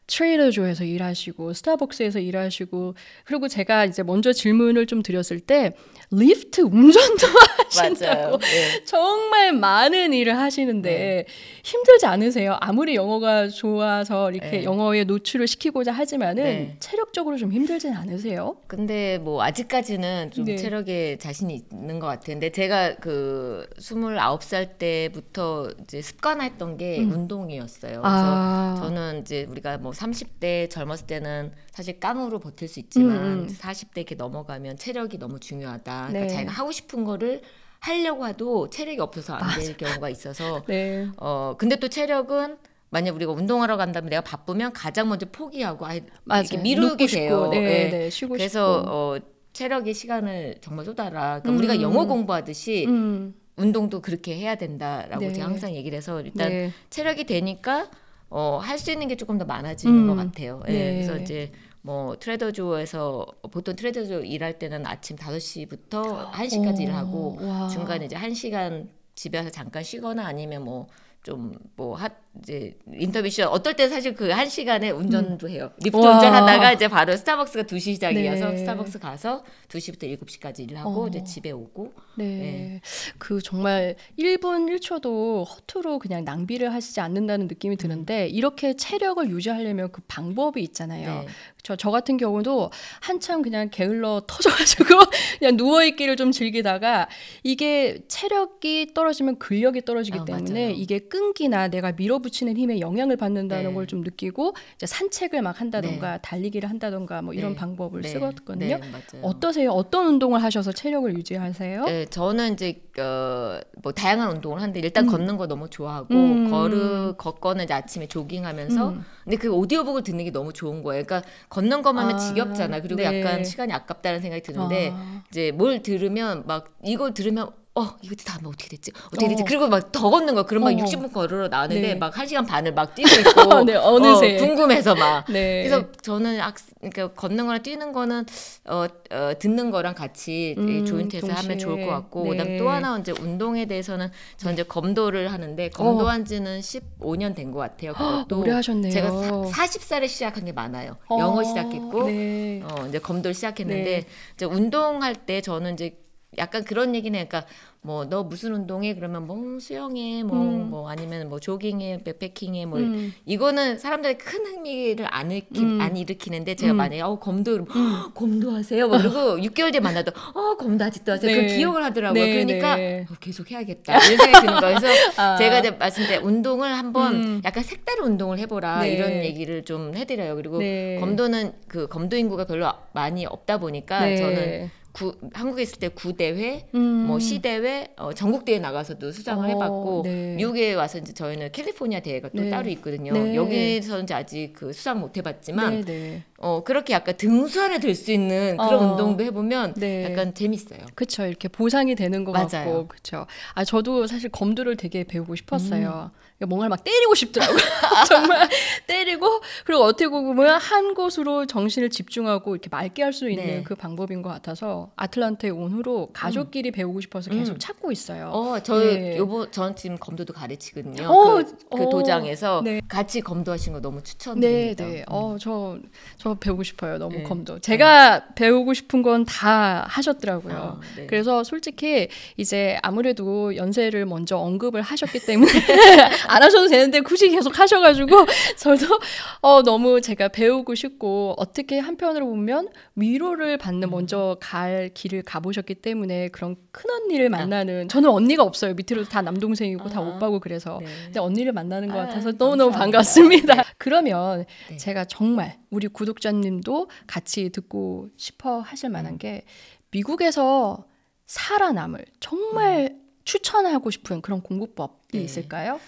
[SPEAKER 1] 트레이더조에서 일하시고 스타벅스에서 일하시고 그리고 제가 이제 먼저 질문을 좀 드렸을 때 리프트 운전도 하신다고
[SPEAKER 2] 맞아요. 네.
[SPEAKER 1] 정말 많은 일을 하시는데 힘들지 않으세요? 아무리 영어가 좋아서 이렇게 영어에 노출을 시키고자 하지만은 체력적으로 좀 힘들진 않으세요?
[SPEAKER 2] 근데 뭐 아직까지는 좀
[SPEAKER 1] 네.
[SPEAKER 2] 체력에 자신이 있는 것 같아요. 근데 제가 그 29살 때부터 이제 습관화했던 게 운동이었어요. 그래서 저는 이제 우리가 뭐 30대 젊었을 때는 사실 깡으로 버틸 수 있지만 40대 이렇게 넘어가면 체력이 너무 중요하다. 그러니까 자기가 하고 싶은 거를 하려고 해도 체력이 없어서 안 될 경우가 있어서
[SPEAKER 1] 네.
[SPEAKER 2] 근데 또 체력은 만약 우리가 운동하러 간다면 내가 바쁘면 가장 먼저 포기하고 이렇게 미루게 돼요.
[SPEAKER 1] 네, 네, 쉬고
[SPEAKER 2] 그래서
[SPEAKER 1] 싶고.
[SPEAKER 2] 체력의 시간을 정말 쏟아라. 그러니까 우리가 영어 공부하듯이 운동도 그렇게 해야 된다라고 제가 항상 얘기를 해서 일단 체력이 되니까 할 수 있는 게 조금 더 많아지는 것 같아요. 그래서 이제 뭐 트레더조에서 보통 트레더조 일할 때는 아침 5시부터 1시까지 일을 하고 중간에 이제 1시간 집에 와서 잠깐 쉬거나 아니면 뭐 좀 뭐 이제 인터뷰 시간 어떨 때 사실 그 1시간에 운전도 해요. 리프트 운전하다가 이제 바로 스타벅스가 2시 시작이어서 스타벅스 가서 2시부터 7시까지 일하고 이제 집에 오고.
[SPEAKER 1] 그 정말 1분 1초도 허투루 그냥 낭비를 하시지 않는다는 느낌이 드는데 이렇게 체력을 유지하려면 그 방법이 있잖아요. 저 같은 경우도 한참 그냥 게을러 터져가지고 그냥 누워있기를 좀 즐기다가 이게 체력이 떨어지면 근력이 떨어지기 때문에
[SPEAKER 2] 맞아요.
[SPEAKER 1] 이게 끈기나 내가 밀어붙이는 힘에 영향을 받는다는 걸 좀 느끼고 이제 산책을 막 한다던가 달리기를 한다던가 뭐 이런 방법을 쓰거든요. 어떠세요? 어떤 운동을 하셔서 체력을 유지하세요?
[SPEAKER 2] 저는 이제 뭐 다양한 운동을 하는데 일단 걷는 거 너무 좋아하고 걷거나 이제 아침에 조깅하면서 근데 그 오디오북을 듣는 게 너무 좋은 거예요. 그러니까 걷는 것만 하면 지겹잖아. 그리고 약간 시간이 아깝다는 생각이 드는데 이제 뭘 들으면 막 이걸 들으면 이거 다음 어떻게 됐지? 어떻게 됐지? 그리고 막 더 걷는 거야. 그럼 막 60분 걸으러 나왔는데 막 1시간 반을 막 뛰고 있고
[SPEAKER 1] 어느새
[SPEAKER 2] 궁금해서 막 그래서 저는 그러니까 걷는 거랑 뛰는 거는 듣는 거랑 같이 조인트해서 하면 좋을 것 같고 그다음 또 하나 이제 운동에 대해서는 저는 이제 검도를 하는데 검도한 지는 15년 된 것 같아요. 그것도
[SPEAKER 1] 오래 하셨네요.
[SPEAKER 2] 제가 40살에 시작한 게 많아요. 영어 시작했고 이제 검도를 시작했는데 이제 운동할 때 저는 이제 약간 그런 얘기는 그러니까 뭐 너 무슨 운동해 그러면 뭐 수영해 뭐 아니면 뭐 조깅해 백패킹해 뭐 이거는 사람들이 큰 흥미를 안 일으키는데 제가 만약에 검도 검도하세요 뭐 그리고 6개월 뒤에 만나도 검도 아직도 하세요 그 기억을 하더라고요. 그러니까 계속 해야겠다 이런 생각이 드는 거예요. 그래서 제가 이제 말씀드린 운동을 한번 약간 색다른 운동을 해보라 이런 얘기를 좀 해드려요. 그리고 검도는 그 검도 인구가 별로 많이 없다 보니까 저는 한국에 있을 때 구대회, 뭐 시대회, 전국대회 나가서도 수상을 해봤고 미국에 와서 이제 저희는 캘리포니아 대회가 또 따로 있거든요. 여기서는 이제 아직 그 수상 못 해봤지만 그렇게 약간 등수 안에 들 수 있는 그런 운동도 해보면 약간 재밌어요.
[SPEAKER 1] 그렇죠. 이렇게 보상이 되는 것
[SPEAKER 2] 맞아요.
[SPEAKER 1] 같고 그렇죠. 저도 사실 검도를 되게 배우고 싶었어요. 뭔가를 막 때리고 싶더라고요. 정말 때리고 그리고 어떻게 보면 한 곳으로 정신을 집중하고 이렇게 맑게 할 수 있는 그 방법인 것 같아서 아틀란타에 온 후로 가족끼리 배우고 싶어서 계속 찾고 있어요.
[SPEAKER 2] 전 지금 검도도 가르치거든요. 그 도장에서 같이 검도하신 거 너무 추천드립니다.
[SPEAKER 1] 저 배우고 싶어요. 너무 검도. 제가 배우고 싶은 건 다 하셨더라고요. 그래서 솔직히 이제 아무래도 연세를 먼저 언급을 하셨기 때문에 안 하셔도 되는데 굳이 계속 하셔가지고 저도 너무 제가 배우고 싶고 어떻게 한편으로 보면 위로를 받는 먼저 갈 길을 가보셨기 때문에 그런 큰 언니를 만나는 저는 언니가 없어요. 밑으로 다 남동생이고 다 오빠고 그래서 근데 언니를 만나는 것 같아서 너무너무 반갑습니다. 그러면 제가 정말 우리 구독자님도 같이 듣고 싶어 하실 만한 게 미국에서 살아남을 정말 추천하고 싶은 그런 공부법이 있을까요?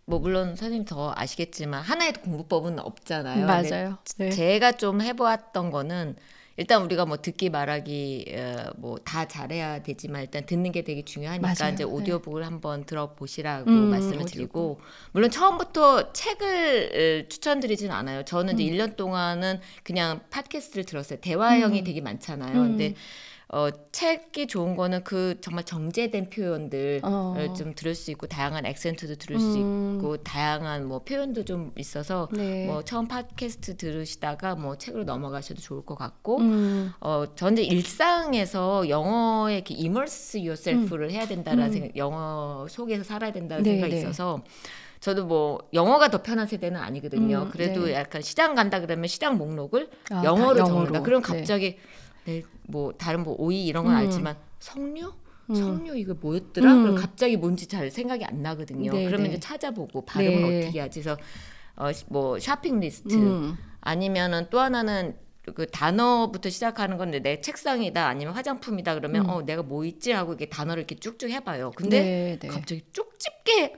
[SPEAKER 2] 뭐 물론 선생님 더 아시겠지만 하나의 공부법은 없잖아요.
[SPEAKER 1] 맞아요.
[SPEAKER 2] 제가 좀 해보았던 거는 일단 우리가 뭐 듣기 말하기 뭐 다 잘해야 되지만 일단 듣는 게 되게 중요하니까
[SPEAKER 1] 맞아요.
[SPEAKER 2] 이제 오디오북을 한번 들어보시라고 말씀을 드리고 물론 처음부터 책을 추천드리진 않아요. 저는 이제 1년 동안은 그냥 팟캐스트를 들었어요. 대화형이 되게 많잖아요. 근데 책이 좋은 거는 그 정말 정제된 표현들을 좀 들을 수 있고 다양한 액센트도 들을 수 있고 다양한 뭐 표현도 좀 있어서
[SPEAKER 1] 네.
[SPEAKER 2] 뭐 처음 팟캐스트 들으시다가 뭐 책으로 넘어가셔도 좋을 것 같고 저는 이제 일상에서 영어에 이렇게 immerse yourself를 해야 된다라는 생각, 영어 속에서 살아야 된다는
[SPEAKER 1] 네,
[SPEAKER 2] 생각이
[SPEAKER 1] 네.
[SPEAKER 2] 있어서 저도 뭐 영어가 더 편한 세대는 아니거든요. 그래도
[SPEAKER 1] 네.
[SPEAKER 2] 약간 시장 간다 그러면 시장 목록을
[SPEAKER 1] 아,
[SPEAKER 2] 영어로
[SPEAKER 1] 다
[SPEAKER 2] 적는다. 그럼
[SPEAKER 1] 네.
[SPEAKER 2] 갑자기 네, 뭐 다른 뭐 오이 이런 건 알지만 석류? 석류 이거 뭐였더라? 그럼 갑자기 뭔지 잘 생각이 안 나거든요.
[SPEAKER 1] 네,
[SPEAKER 2] 그러면
[SPEAKER 1] 네.
[SPEAKER 2] 이제 찾아보고 발음을
[SPEAKER 1] 네.
[SPEAKER 2] 어떻게 하지? 그래서 뭐 쇼핑 리스트 아니면은 또 하나는 그 단어부터 시작하는 건데 내 책상이다 아니면 화장품이다 그러면 내가 뭐 있지 하고 이렇게 단어를 이렇게 쭉쭉 해봐요. 근데
[SPEAKER 1] 네, 네.
[SPEAKER 2] 갑자기 쪽집게가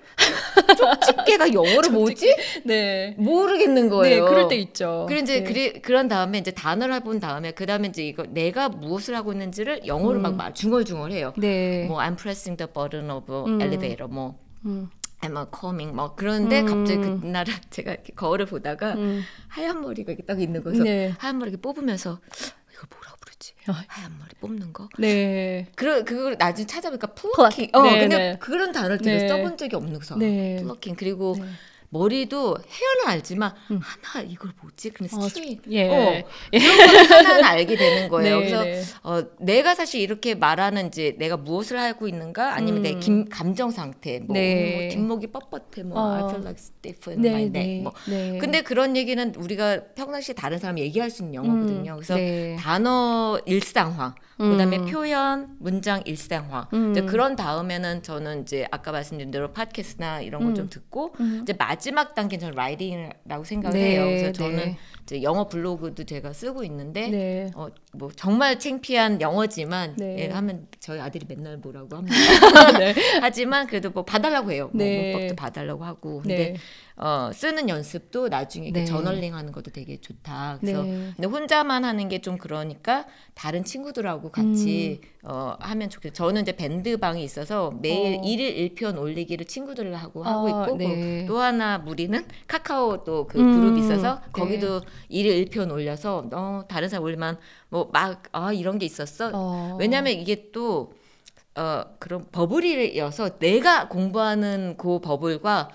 [SPEAKER 2] 영어로 뭐지?
[SPEAKER 1] 네.
[SPEAKER 2] 모르겠는
[SPEAKER 1] 네,
[SPEAKER 2] 거예요.
[SPEAKER 1] 그럴 때 있죠.
[SPEAKER 2] 그래 이제
[SPEAKER 1] 네.
[SPEAKER 2] 그런 다음에 이제 단어를 해본 다음에 그 다음에 이제 이거 내가 무엇을 하고 있는지를 영어로 막 중얼중얼해요.
[SPEAKER 1] 네.
[SPEAKER 2] 뭐 I'm pressing the button of elevator 뭐 I'm coming 뭐 그런데
[SPEAKER 1] 음.
[SPEAKER 2] 갑자기 그날은 제가 이렇게 거울을 보다가 하얀 머리가 이렇게 딱 있는 거여서
[SPEAKER 1] 네.
[SPEAKER 2] 하얀 머리 이렇게 뽑으면서 이걸 뭐라고 부르지? 하얀 머리 뽑는 거.
[SPEAKER 1] 네.
[SPEAKER 2] 그걸 나중에 찾아보니까 플러킹.
[SPEAKER 1] 네,
[SPEAKER 2] 근데
[SPEAKER 1] 네.
[SPEAKER 2] 그런 단어를 되게
[SPEAKER 1] 네.
[SPEAKER 2] 써본 적이 없는 거서
[SPEAKER 1] 네.
[SPEAKER 2] 플러킹. 그리고
[SPEAKER 1] 네.
[SPEAKER 2] 머리도 헤어는 알지만 하나 이걸 뭐지? 그래서 스트레이.
[SPEAKER 1] 예.
[SPEAKER 2] 이런 거를 하나는 알게 되는 거예요.
[SPEAKER 1] 네,
[SPEAKER 2] 그래서
[SPEAKER 1] 네.
[SPEAKER 2] 내가 사실 이렇게 말하는 이제 내가 무엇을 하고 있는가 아니면 내 감정 상태 뭐,
[SPEAKER 1] 네.
[SPEAKER 2] 오늘 뭐 뒷목이 뻣뻣해 뭐 I feel like stiff in
[SPEAKER 1] 네,
[SPEAKER 2] my
[SPEAKER 1] 네.
[SPEAKER 2] neck 뭐
[SPEAKER 1] 네.
[SPEAKER 2] 근데 그런 얘기는 우리가 평상시에 다른 사람 얘기할 수 있는 영어거든요. 그래서
[SPEAKER 1] 네.
[SPEAKER 2] 단어 일상화 그다음에 표현, 문장 일상화. 이제 그런 다음에는 저는 이제 아까 말씀드린 대로 팟캐스트나 이런 거 좀 듣고 이제 마지막 단계는 저는 라이팅이라고 생각을
[SPEAKER 1] 네,
[SPEAKER 2] 해요. 그래서
[SPEAKER 1] 네.
[SPEAKER 2] 저는 이제 영어 블로그도 제가 쓰고 있는데
[SPEAKER 1] 네.
[SPEAKER 2] 뭐 정말 창피한 영어지만
[SPEAKER 1] 네.
[SPEAKER 2] 예, 하면 저희 아들이 맨날 뭐라고 합니다.
[SPEAKER 1] 네.
[SPEAKER 2] 하지만 그래도 뭐 봐달라고 해요. 뭐
[SPEAKER 1] 네.
[SPEAKER 2] 문법도 봐달라고 하고. 근데
[SPEAKER 1] 네.
[SPEAKER 2] 쓰는 연습도 나중에 이렇게
[SPEAKER 1] 네.
[SPEAKER 2] 저널링하는 것도 되게 좋다. 그래서
[SPEAKER 1] 네.
[SPEAKER 2] 근데 혼자만 하는 게 좀 그러니까 다른 친구들하고 같이 하면 좋겠어요. 저는 이제 밴드 방이 있어서 매일 1일 1편 올리기를 친구들하고 하고 있고
[SPEAKER 1] 네.
[SPEAKER 2] 또 하나 무리는 카카오 또 그 그룹이 있어서
[SPEAKER 1] 네.
[SPEAKER 2] 거기도 1일 1편 올려서 다른 사람 올리면 뭐 막 이런 게 있었어. 왜냐하면 이게 또 그런 버블이어서 내가 공부하는 그 버블과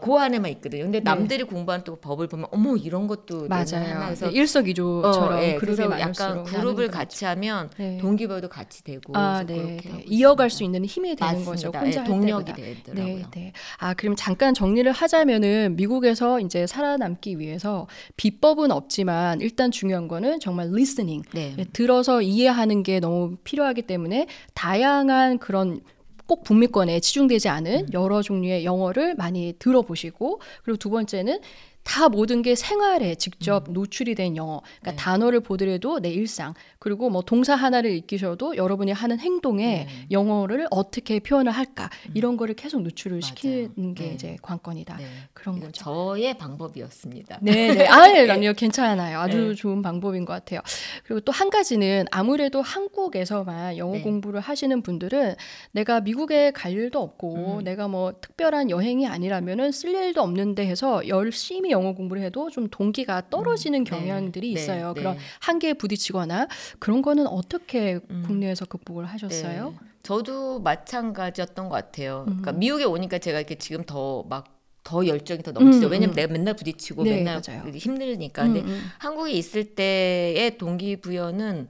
[SPEAKER 2] 그 안에만 있거든요. 근데 남들이 공부한 또 버블 보면 어머 이런 것도
[SPEAKER 1] 맞아요.
[SPEAKER 2] 그래서
[SPEAKER 1] 네, 일석이조처럼
[SPEAKER 2] 예,
[SPEAKER 1] 그룹이
[SPEAKER 2] 그래서
[SPEAKER 1] 많을수록
[SPEAKER 2] 약간 그룹을
[SPEAKER 1] 나누는
[SPEAKER 2] 같이 하면
[SPEAKER 1] 네.
[SPEAKER 2] 동기부여도 같이 되고
[SPEAKER 1] 네.
[SPEAKER 2] 그래서 그렇게
[SPEAKER 1] 네.
[SPEAKER 2] 하고
[SPEAKER 1] 이어갈
[SPEAKER 2] 있습니다.
[SPEAKER 1] 수 있는 힘이 되는
[SPEAKER 2] 맞습니다.
[SPEAKER 1] 거죠.
[SPEAKER 2] 예,
[SPEAKER 1] 혼자 할
[SPEAKER 2] 동력이
[SPEAKER 1] 때보다.
[SPEAKER 2] 되더라고요.
[SPEAKER 1] 네, 네. 그럼 잠깐 정리를 하자면은 미국에서 이제 살아남기 위해서 비법은 없지만 일단 중요한 거는 정말 listening.
[SPEAKER 2] 네.
[SPEAKER 1] 들어서 이해하는 게 너무 필요하기 때문에 다양한 그런 꼭 북미권에 치중되지 않은 여러 종류의 영어를 많이 들어보시고 그리고 두 번째는 다 모든 게 생활에 직접 노출이 된 영어. 그러니까
[SPEAKER 2] 네.
[SPEAKER 1] 단어를 보더라도 내 일상 그리고 뭐 동사 하나를 익히셔도 여러분이 하는 행동에 영어를 어떻게 표현을 할까 이런 거를 계속 노출을 시키는 게
[SPEAKER 2] 네.
[SPEAKER 1] 이제 관건이다.
[SPEAKER 2] 네.
[SPEAKER 1] 그런
[SPEAKER 2] 이건
[SPEAKER 1] 거죠.
[SPEAKER 2] 저의 방법이었습니다.
[SPEAKER 1] 네, 아니요, 괜찮아요. 아주
[SPEAKER 2] 네.
[SPEAKER 1] 좋은 방법인 것 같아요. 그리고 또 한 가지는 아무래도 한국에서만 영어
[SPEAKER 2] 네.
[SPEAKER 1] 공부를 하시는 분들은 내가 미국에 갈 일도 없고 내가 뭐 특별한 여행이 아니라면은 쓸 일도 없는데 해서 열심히 영어 공부를 해도 좀 동기가 떨어지는 경향들이
[SPEAKER 2] 네.
[SPEAKER 1] 있어요.
[SPEAKER 2] 네.
[SPEAKER 1] 그런 한계에 부딪히거나 그런 거는 어떻게 국내에서 극복을 하셨어요?
[SPEAKER 2] 네. 저도 마찬가지였던 것 같아요. 그러니까 미국에 오니까 제가 이렇게 지금 더 열정이 더 넘치죠. 왜냐면 내가 맨날 부딪히고
[SPEAKER 1] 네,
[SPEAKER 2] 맨날
[SPEAKER 1] 맞아요.
[SPEAKER 2] 힘들니까. 근데 한국에 있을 때의 동기부여는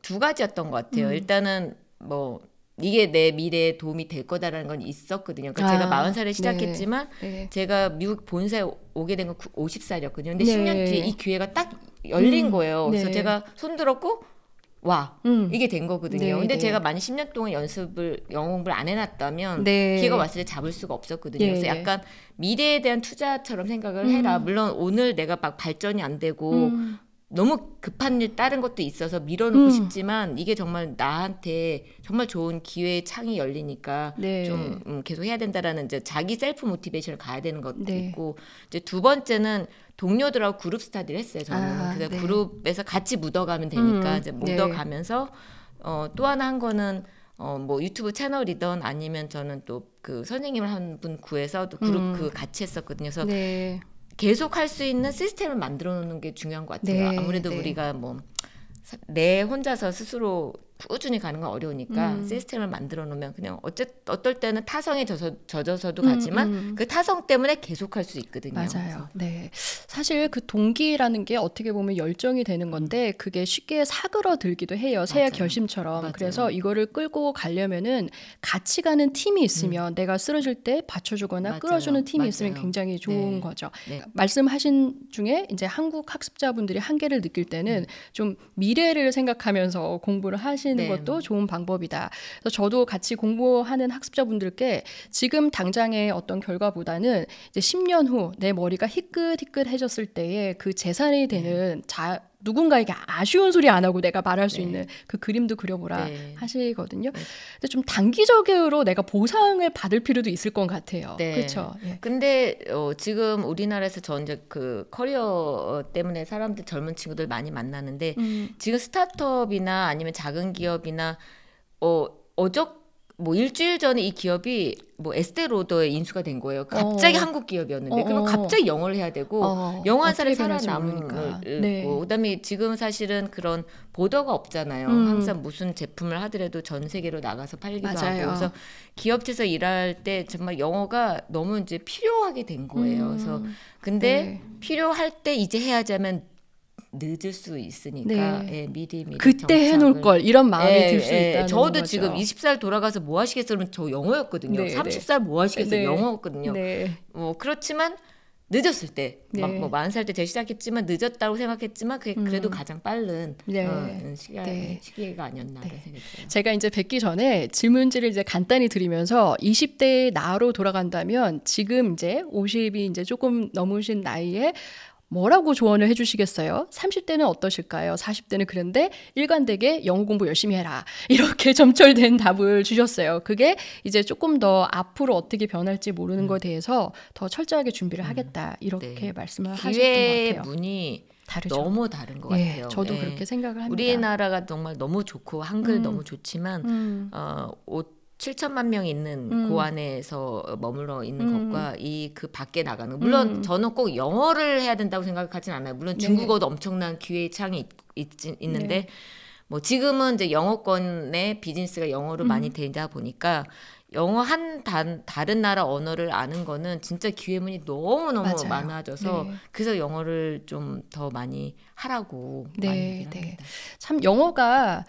[SPEAKER 2] 두 가지였던 것 같아요. 일단은 뭐 이게 내 미래에 도움이 될 거다라는 건 있었거든요. 그러니까 제가 40살에 시작했지만
[SPEAKER 1] 네.
[SPEAKER 2] 제가 미국 본사에 오게 된 건 50살이었거든요. 근데
[SPEAKER 1] 네.
[SPEAKER 2] 10년 뒤에 이 기회가 딱 열린 거예요. 그래서
[SPEAKER 1] 네.
[SPEAKER 2] 제가 손들었고 와 이게 된 거거든요.
[SPEAKER 1] 네,
[SPEAKER 2] 근데
[SPEAKER 1] 네.
[SPEAKER 2] 제가 만약 10년 동안 영어 공부를 안 해놨다면
[SPEAKER 1] 네.
[SPEAKER 2] 기회가 왔을 때 잡을 수가 없었거든요.
[SPEAKER 1] 네,
[SPEAKER 2] 그래서
[SPEAKER 1] 네.
[SPEAKER 2] 약간 미래에 대한 투자처럼 생각을 해라. 물론 오늘 내가 막 발전이 안 되고 너무 급한 일 다른 것도 있어서 밀어놓고 싶지만 이게 정말 나한테 정말 좋은 기회의 창이 열리니까
[SPEAKER 1] 네.
[SPEAKER 2] 좀 계속 해야 된다라는 이제 자기 셀프 모티베이션을 가야 되는 것도
[SPEAKER 1] 네.
[SPEAKER 2] 있고 이제 두 번째는 동료들하고 그룹 스타디를 했어요. 저는 그래서
[SPEAKER 1] 네.
[SPEAKER 2] 그룹에서 같이 묻어가면 되니까 이제
[SPEAKER 1] 네.
[SPEAKER 2] 묻어가면서 또 하나 한 거는 뭐 유튜브 채널이던 아니면 저는 또 그 선생님을 한 분 구해서 또 그룹 그 같이 했었거든요. 그래서
[SPEAKER 1] 네.
[SPEAKER 2] 계속 할 수 있는 시스템을 만들어 놓는 게 중요한 것 같아요.
[SPEAKER 1] 네,
[SPEAKER 2] 아무래도
[SPEAKER 1] 네.
[SPEAKER 2] 우리가 뭐 내 혼자서 스스로 꾸준히 가는 건 어려우니까 시스템을 만들어 놓으면 그냥 어떨 때는 타성에 젖어서도 가지만 그 타성 때문에 계속할 수 있거든요.
[SPEAKER 1] 맞아요.
[SPEAKER 2] 그래서.
[SPEAKER 1] 네. 사실 그 동기라는 게 어떻게 보면 열정이 되는 건데 그게 쉽게 사그러들기도 해요. 새해 결심처럼.
[SPEAKER 2] 맞아요.
[SPEAKER 1] 그래서 이거를 끌고 가려면은 같이 가는 팀이 있으면 내가 쓰러질 때 받쳐주거나
[SPEAKER 2] 맞아요.
[SPEAKER 1] 끌어주는 팀이
[SPEAKER 2] 맞아요.
[SPEAKER 1] 있으면 굉장히 좋은
[SPEAKER 2] 네.
[SPEAKER 1] 거죠.
[SPEAKER 2] 네.
[SPEAKER 1] 말씀하신 중에 이제 한국 학습자분들이 한계를 느낄 때는 좀 미래를 생각하면서 공부를 하시는
[SPEAKER 2] 네.
[SPEAKER 1] 것도 좋은 방법이다. 그래서 저도 같이 공부하는 학습자분들께 지금 당장의 어떤 결과보다는 이제 10년 후 내 머리가 희끗희끗해졌을 때에 그 재산이 되는 누군가에게 아쉬운 소리 안 하고 내가 말할 수 있는 그 그림도 그려보라 하시거든요. 근데 좀 단기적으로 내가 보상을 받을 필요도 있을 것 같아요.
[SPEAKER 2] 네.
[SPEAKER 1] 그렇죠. 예.
[SPEAKER 2] 근데 지금 우리나라에서 저 이제 그 커리어 때문에 사람들 젊은 친구들 많이 만나는데 지금 스타트업이나 아니면 작은 기업이나 뭐 일주일 전에 이 기업이 뭐 에스테로더에 인수가 된 거예요. 갑자기 한국 기업이었는데 그러면 갑자기 영어를 해야 되고 영어 한 살에 살아남을 그다음에 지금 사실은 그런 보더가 없잖아요. 항상 무슨 제품을 하더라도 전 세계로 나가서 팔기도
[SPEAKER 1] 맞아요.
[SPEAKER 2] 하고 그래서 기업체에서 일할 때 정말 영어가 너무 이제 필요하게 된 거예요. 그래서 근데 필요할 때 이제 해야지 하면 늦을 수 있으니까 미리
[SPEAKER 1] 그때 해놓을 걸 이런 마음이 들 수 있다는
[SPEAKER 2] 저도
[SPEAKER 1] 거죠.
[SPEAKER 2] 지금 20살 돌아가서 뭐 하시겠어요? 그러면 저 영어였거든요. 30살 뭐 하시겠어요? 영어였거든요. 그렇지만 늦었을 때 막 뭐 40살 때 제가 시작했지만 늦었다고 생각했지만 그게 그래도 가장 빠른 시기가 아니었나 생각이 들어요.
[SPEAKER 1] 제가 이제 뵙기 전에 질문지를 이제 간단히 드리면서 20대 나로 돌아간다면 지금 이제 50이 이제 조금 넘으신 나이에 뭐라고 조언을 해주시겠어요? 30대는 어떠실까요? 40대는 그런데 일관되게 영어 공부 열심히 해라. 이렇게 점철된 답을 주셨어요. 그게 이제 조금 더 앞으로 어떻게 변할지 모르는 것에 대해서 더 철저하게 준비를 하겠다. 이렇게 말씀을 하셨던 것
[SPEAKER 2] 기회의
[SPEAKER 1] 같아요.
[SPEAKER 2] 문이
[SPEAKER 1] 다르죠.
[SPEAKER 2] 너무 다른 것 같아요.
[SPEAKER 1] 저도 그렇게 생각을 합니다.
[SPEAKER 2] 우리나라가 정말 너무 좋고 한글 너무 좋지만 7천만 명 있는 그 안에서 머물러 있는 것과 그 밖에 나가는 물론 저는 꼭 영어를 해야 된다고 생각하진 않아요. 물론 중국어도 엄청난 기회의 창이 있는데 뭐 지금은 이제 영어권의 비즈니스가 영어로 많이 되다 보니까 영어 다른 나라 언어를 아는 거는 진짜 기회문이 너무너무 많아져서 그래서 영어를 좀 더 많이 하라고 많이 얘기를 합니다.
[SPEAKER 1] 참 영어가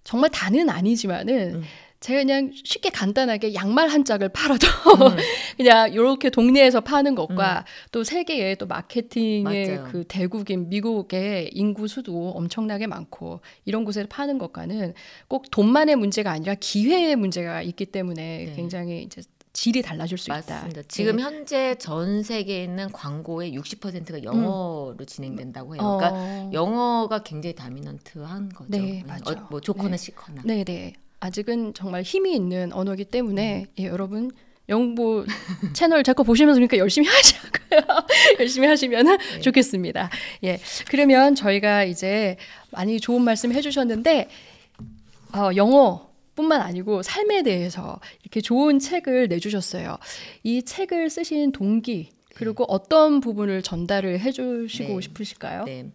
[SPEAKER 1] 정말 다는 아니지만은 제가 그냥 쉽게 간단하게 양말 한 짝을 팔아도 그냥 이렇게 동네에서 파는 것과 또 세계의 또 마케팅의
[SPEAKER 2] 맞아요.
[SPEAKER 1] 그 대국인 미국의 인구 수도 엄청나게 많고 이런 곳에서 파는 것과는 꼭 돈만의 문제가 아니라 기회의 문제가 있기 때문에 굉장히 이제 질이 달라질 수 있다.
[SPEAKER 2] 맞습니다. 지금 현재 전 세계에 있는 광고의 60%가 영어로 진행된다고 해요. 그러니까 영어가 굉장히 다미넌트한 거죠.
[SPEAKER 1] 네, 맞죠.
[SPEAKER 2] 뭐 좋거나 싫거나.
[SPEAKER 1] 네. 아직은 정말 힘이 있는 언어이기 때문에 여러분 영부 채널 자꾸 보시면서 그러니까 열심히 하시고요. 열심히 하시면 좋겠습니다. 그러면 저희가 이제 많이 좋은 말씀 해주셨는데 영어뿐만 아니고 삶에 대해서 이렇게 좋은 책을 내주셨어요. 이 책을 쓰신 동기 그리고 어떤 부분을 전달을 해주시고 싶으실까요?
[SPEAKER 2] 네.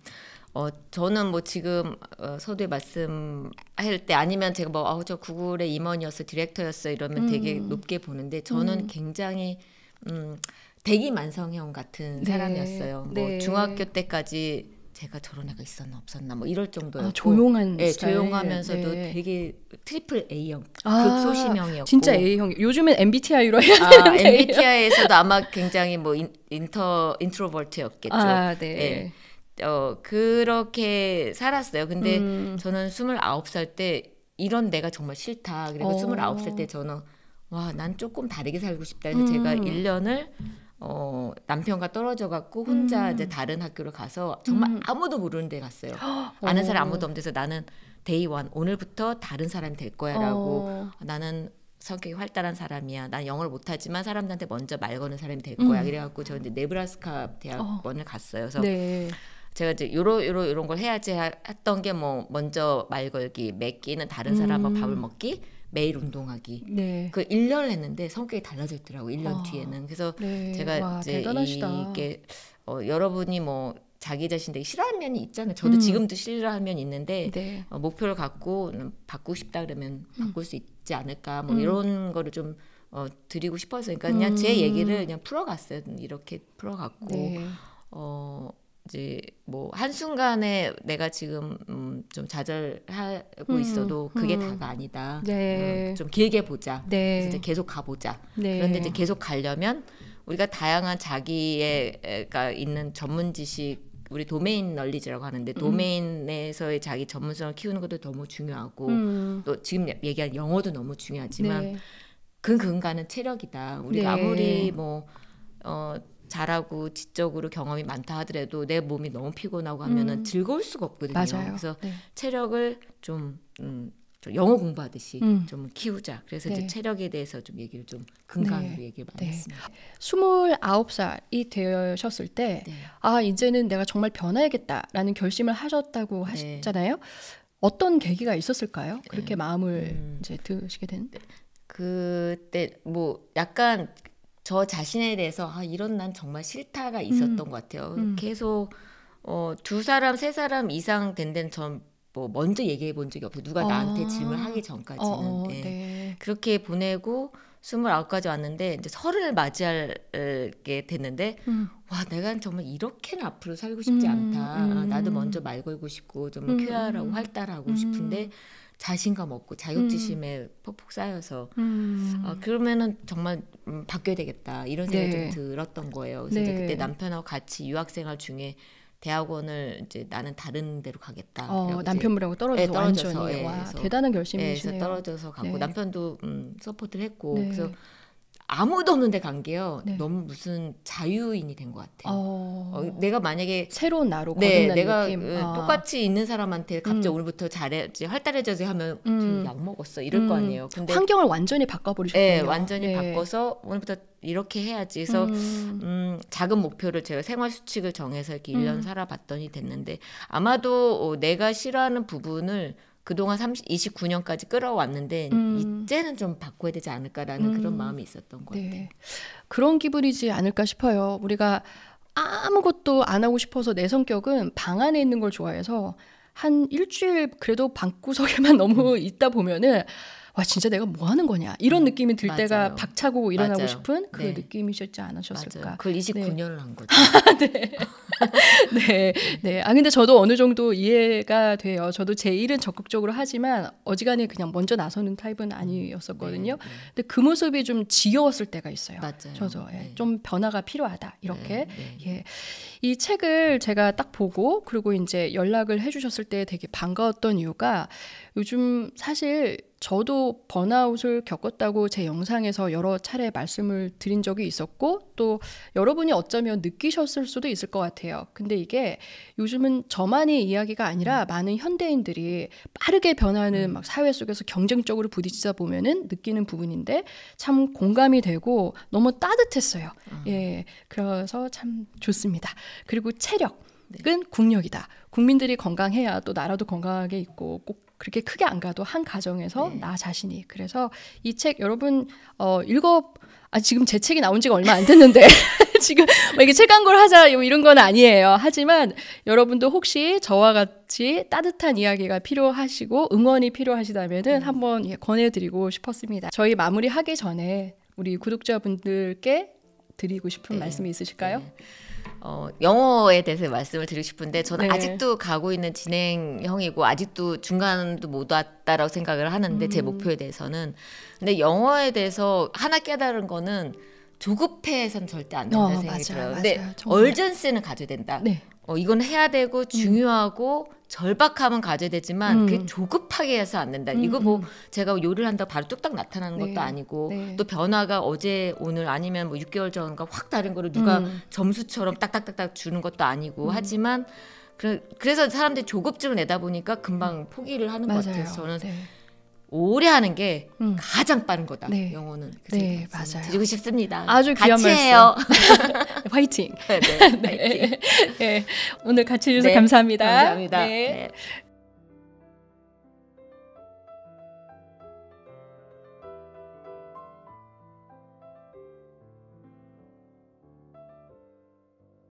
[SPEAKER 2] 저는 뭐 지금 서두에 말씀할 때 아니면 제가 뭐 저 구글의 임원이었어 디렉터였어 이러면 되게 높게 보는데 저는 굉장히 대기만성형 같은 사람이었어요. 뭐 중학교 때까지 제가 저런 애가 있었나 없었나 뭐 이럴 정도였고
[SPEAKER 1] 조용한 스타일.
[SPEAKER 2] 조용하면서도 되게 트리플 A형 극소심형이었고
[SPEAKER 1] 진짜 A형 요즘은 MBTI로 해야 되는데
[SPEAKER 2] MBTI에서도 아마 굉장히 뭐 인트로버트였겠죠. 그렇게 살았어요. 근데 저는 29살 때 이런 내가 정말 싫다. 그리고 29살 때 저는 난 조금 다르게 살고 싶다. 그래서 제가 1년을 남편과 떨어져 갖고 혼자 이제 다른 학교를 가서 정말 아무도 모르는 데 갔어요. 아는 사람 아무도 없는 데서 나는 데이 원 오늘부터 다른 사람이 될 거야라고 나는 성격이 활달한 사람이야. 난 영어를 못하지만 사람들한테 먼저 말 거는 사람이 될 거야. 그래갖고 저 이제 네브라스카 대학원을 갔어요. 그래서 제가 이제 요런 걸 해야지 했던 게 뭐 먼저 말 걸기, 몇 끼는 다른 사람하고 밥을 먹기, 매일 운동하기. 그 1년을 했는데 성격이 달라졌더라고요. 1년 뒤에는. 그래서 제가 이제
[SPEAKER 1] 대단하시다.
[SPEAKER 2] 이게 여러분이 뭐 자기 자신 되게 싫어하는 면이 있잖아요. 저도 지금도 싫어하는 면이 있는데
[SPEAKER 1] 네.
[SPEAKER 2] 목표를 갖고 바꾸고 싶다 그러면 바꿀 수 있지 않을까 뭐 이런 거를 좀 드리고 싶어서 그러니까 그냥 제 얘기를 그냥 풀어갔어요. 이렇게 풀어갔고
[SPEAKER 1] 네.
[SPEAKER 2] 이제 뭐 한순간에 내가 지금 좀 좌절하고 있어도 그게 다가 아니다.
[SPEAKER 1] 네.
[SPEAKER 2] 좀 길게 보자.
[SPEAKER 1] 네.
[SPEAKER 2] 그래서 이제 계속 가보자.
[SPEAKER 1] 네.
[SPEAKER 2] 그런데 이제 계속 가려면 우리가 다양한 자기가 있는 전문 지식 우리 도메인 널리지라고 하는데 도메인에서의 자기 전문성을 키우는 것도 너무 중요하고 또 지금 얘기한 영어도 너무 중요하지만
[SPEAKER 1] 네.
[SPEAKER 2] 그 근간은 체력이다. 우리가
[SPEAKER 1] 네.
[SPEAKER 2] 아무리 뭐 잘하고 지적으로 경험이 많다 하더라도 내 몸이 너무 피곤하고 하면은 즐거울 수가 없거든요.
[SPEAKER 1] 맞아요.
[SPEAKER 2] 그래서
[SPEAKER 1] 네.
[SPEAKER 2] 체력을 좀 영어 공부하듯이 좀 키우자. 그래서
[SPEAKER 1] 네.
[SPEAKER 2] 이제 체력에 대해서 좀 얘기를 좀 근간으로
[SPEAKER 1] 네.
[SPEAKER 2] 얘기를 많이
[SPEAKER 1] 네.
[SPEAKER 2] 했습니다.
[SPEAKER 1] 29살이 되셨을 때
[SPEAKER 2] 네.
[SPEAKER 1] 아, 이제는 내가 정말 변해야겠다라는 결심을 하셨다고
[SPEAKER 2] 네.
[SPEAKER 1] 하셨잖아요. 어떤 계기가 있었을까요? 그렇게 마음을 이제 드시게 된.
[SPEAKER 2] 그때 뭐 약간 저 자신에 대해서 이런 난 정말 싫다가 있었던 것 같아요. 계속 2사람, 3사람 이상 된 데는 전 뭐 먼저 얘기해 본 적이 없어요. 누가 나한테 질문하기 전까지는. 네.
[SPEAKER 1] 네.
[SPEAKER 2] 그렇게 보내고 29까지 왔는데 이제 30을 맞이하게 됐는데 와 내가 정말 이렇게는 앞으로 살고 싶지 않다. 나도 먼저 말 걸고 싶고 좀 쾌활하고 활달하고 싶은데 자신감 없고 자격지심에 퍽퍽 쌓여서 그러면은 정말 바뀌어야 되겠다 이런 생각이
[SPEAKER 1] 네.
[SPEAKER 2] 좀 들었던 거예요. 그래서
[SPEAKER 1] 네.
[SPEAKER 2] 이제 그때 남편하고 같이 유학생활 중에 대학원을 이제 나는 다른 데로 가겠다.
[SPEAKER 1] 남편분하고 떨어져서
[SPEAKER 2] 네, 떨어져서,
[SPEAKER 1] 완전히
[SPEAKER 2] 예,
[SPEAKER 1] 와
[SPEAKER 2] 그래서,
[SPEAKER 1] 대단한
[SPEAKER 2] 그래서
[SPEAKER 1] 결심이시네요.
[SPEAKER 2] 떨어져서 가고
[SPEAKER 1] 네.
[SPEAKER 2] 남편도 서포트를 했고
[SPEAKER 1] 네.
[SPEAKER 2] 그래서 아무도 없는데 간 게요.
[SPEAKER 1] 네.
[SPEAKER 2] 너무 무슨 자유인이 된 것 같아요. 내가 만약에
[SPEAKER 1] 새로운 나로
[SPEAKER 2] 네,
[SPEAKER 1] 거듭난
[SPEAKER 2] 내가
[SPEAKER 1] 느낌.
[SPEAKER 2] 똑같이 있는 사람한테 갑자기 오늘부터 잘해야지 활달해져서 하면 약 먹었어 이럴 거 아니에요. 근데
[SPEAKER 1] 환경을 완전히 바꿔버리셨군요.
[SPEAKER 2] 네, 완전히
[SPEAKER 1] 네.
[SPEAKER 2] 바꿔서 오늘부터 이렇게 해야지. 그래서 작은 목표를 제가 생활 수칙을 정해서 이렇게 1년 살아봤더니 됐는데 아마도 내가 싫어하는 부분을 그동안 29년까지 끌어왔는데 이제는 좀 바꿔야 되지 않을까라는 그런 마음이 있었던 것 같아요.
[SPEAKER 1] 네. 그런 기분이지 않을까 싶어요. 우리가 아무것도 안 하고 싶어서 내 성격은 방 안에 있는 걸 좋아해서 한 일주일 그래도 방구석에만 너무 있다 보면은 와 진짜 내가 뭐 하는 거냐 이런 느낌이 들
[SPEAKER 2] 맞아요.
[SPEAKER 1] 때가 박차고 일어나고
[SPEAKER 2] 맞아요.
[SPEAKER 1] 싶은 그
[SPEAKER 2] 네.
[SPEAKER 1] 느낌이셨지 않으셨을까.
[SPEAKER 2] 맞아요. 그걸 29년을 한 거죠.
[SPEAKER 1] 네, 네. 아 근데 저도 어느 정도 이해가 돼요. 저도 제 일은 적극적으로 하지만 어지간히 그냥 먼저 나서는 타입은 아니었었거든요.
[SPEAKER 2] 네, 네.
[SPEAKER 1] 근데 그 모습이 좀 지겨웠을 때가 있어요.
[SPEAKER 2] 맞아요.
[SPEAKER 1] 저도 예,
[SPEAKER 2] 네.
[SPEAKER 1] 좀 변화가 필요하다 이렇게.
[SPEAKER 2] 네, 네.
[SPEAKER 1] 예. 이 책을 제가 딱 보고 그리고 이제 연락을 해주셨을 때 되게 반가웠던 이유가 요즘 사실 저도 번아웃을 겪었다고 제 영상에서 여러 차례 말씀을 드린 적이 있었고 또 여러분이 어쩌면 느끼셨을 수도 있을 것 같아요. 근데 이게 요즘은 저만의 이야기가 아니라 많은 현대인들이 빠르게 변하는 막 사회 속에서 경쟁적으로 부딪히다 보면은 느끼는 부분인데 참 공감이 되고 너무 따뜻했어요. 예, 그래서 참 좋습니다. 그리고 체력은 국력이다. 국민들이 건강해야 또 나라도 건강하게 있고 꼭 그렇게 크게 안 가도 한 가정에서 나 자신이. 그래서 이 책 여러분 지금 제 책이 나온 지가 얼마 안 됐는데 지금 뭐 이게 책 광고를 하자 이런 건 아니에요. 하지만 여러분도 혹시 저와 같이 따뜻한 이야기가 필요하시고 응원이 필요하시다면은 한번 권해드리고 싶었습니다. 저희 마무리하기 전에 우리 구독자분들께 드리고 싶은 말씀이 있으실까요?
[SPEAKER 2] 네. 영어에 대해서 말씀을 드리고 싶은데 저는
[SPEAKER 1] 네.
[SPEAKER 2] 아직도 가고 있는 진행형이고 아직도 중간도 못 왔다라고 생각을 하는데 제 목표에 대해서는 근데 영어에 대해서 하나 깨달은 거는 조급해서는 절대 안 된다는 생각이 들어요. 근데 얼전스는 가져야 된다.
[SPEAKER 1] 네.
[SPEAKER 2] 이건 해야 되고 중요하고 절박함은 가져야 되지만 그게 조급하게 해서 안 된다. 이거 뭐 제가 요리를 한다고 바로 뚝딱 나타나는 것도 아니고 또 변화가 어제 오늘 아니면 뭐 6개월 전과 확 다른 거를 누가 점수처럼 딱딱딱딱 주는 것도 아니고 하지만 그래서 사람들이 조급증을 내다 보니까 금방 포기를 하는 것 같아요. 저는 오래 하는 게 가장 빠른 거다.
[SPEAKER 1] 네.
[SPEAKER 2] 영어는.
[SPEAKER 1] 네, 맞아요.
[SPEAKER 2] 드리고 싶습니다.
[SPEAKER 1] 아주 귀한
[SPEAKER 2] 같이
[SPEAKER 1] 말씀.
[SPEAKER 2] 해요.
[SPEAKER 1] 화이팅.
[SPEAKER 2] 네, 화이팅.
[SPEAKER 1] 네. 오늘 같이 해주셔서
[SPEAKER 2] 네,
[SPEAKER 1] 감사합니다.
[SPEAKER 2] 감사합니다.
[SPEAKER 1] 네.
[SPEAKER 2] 네.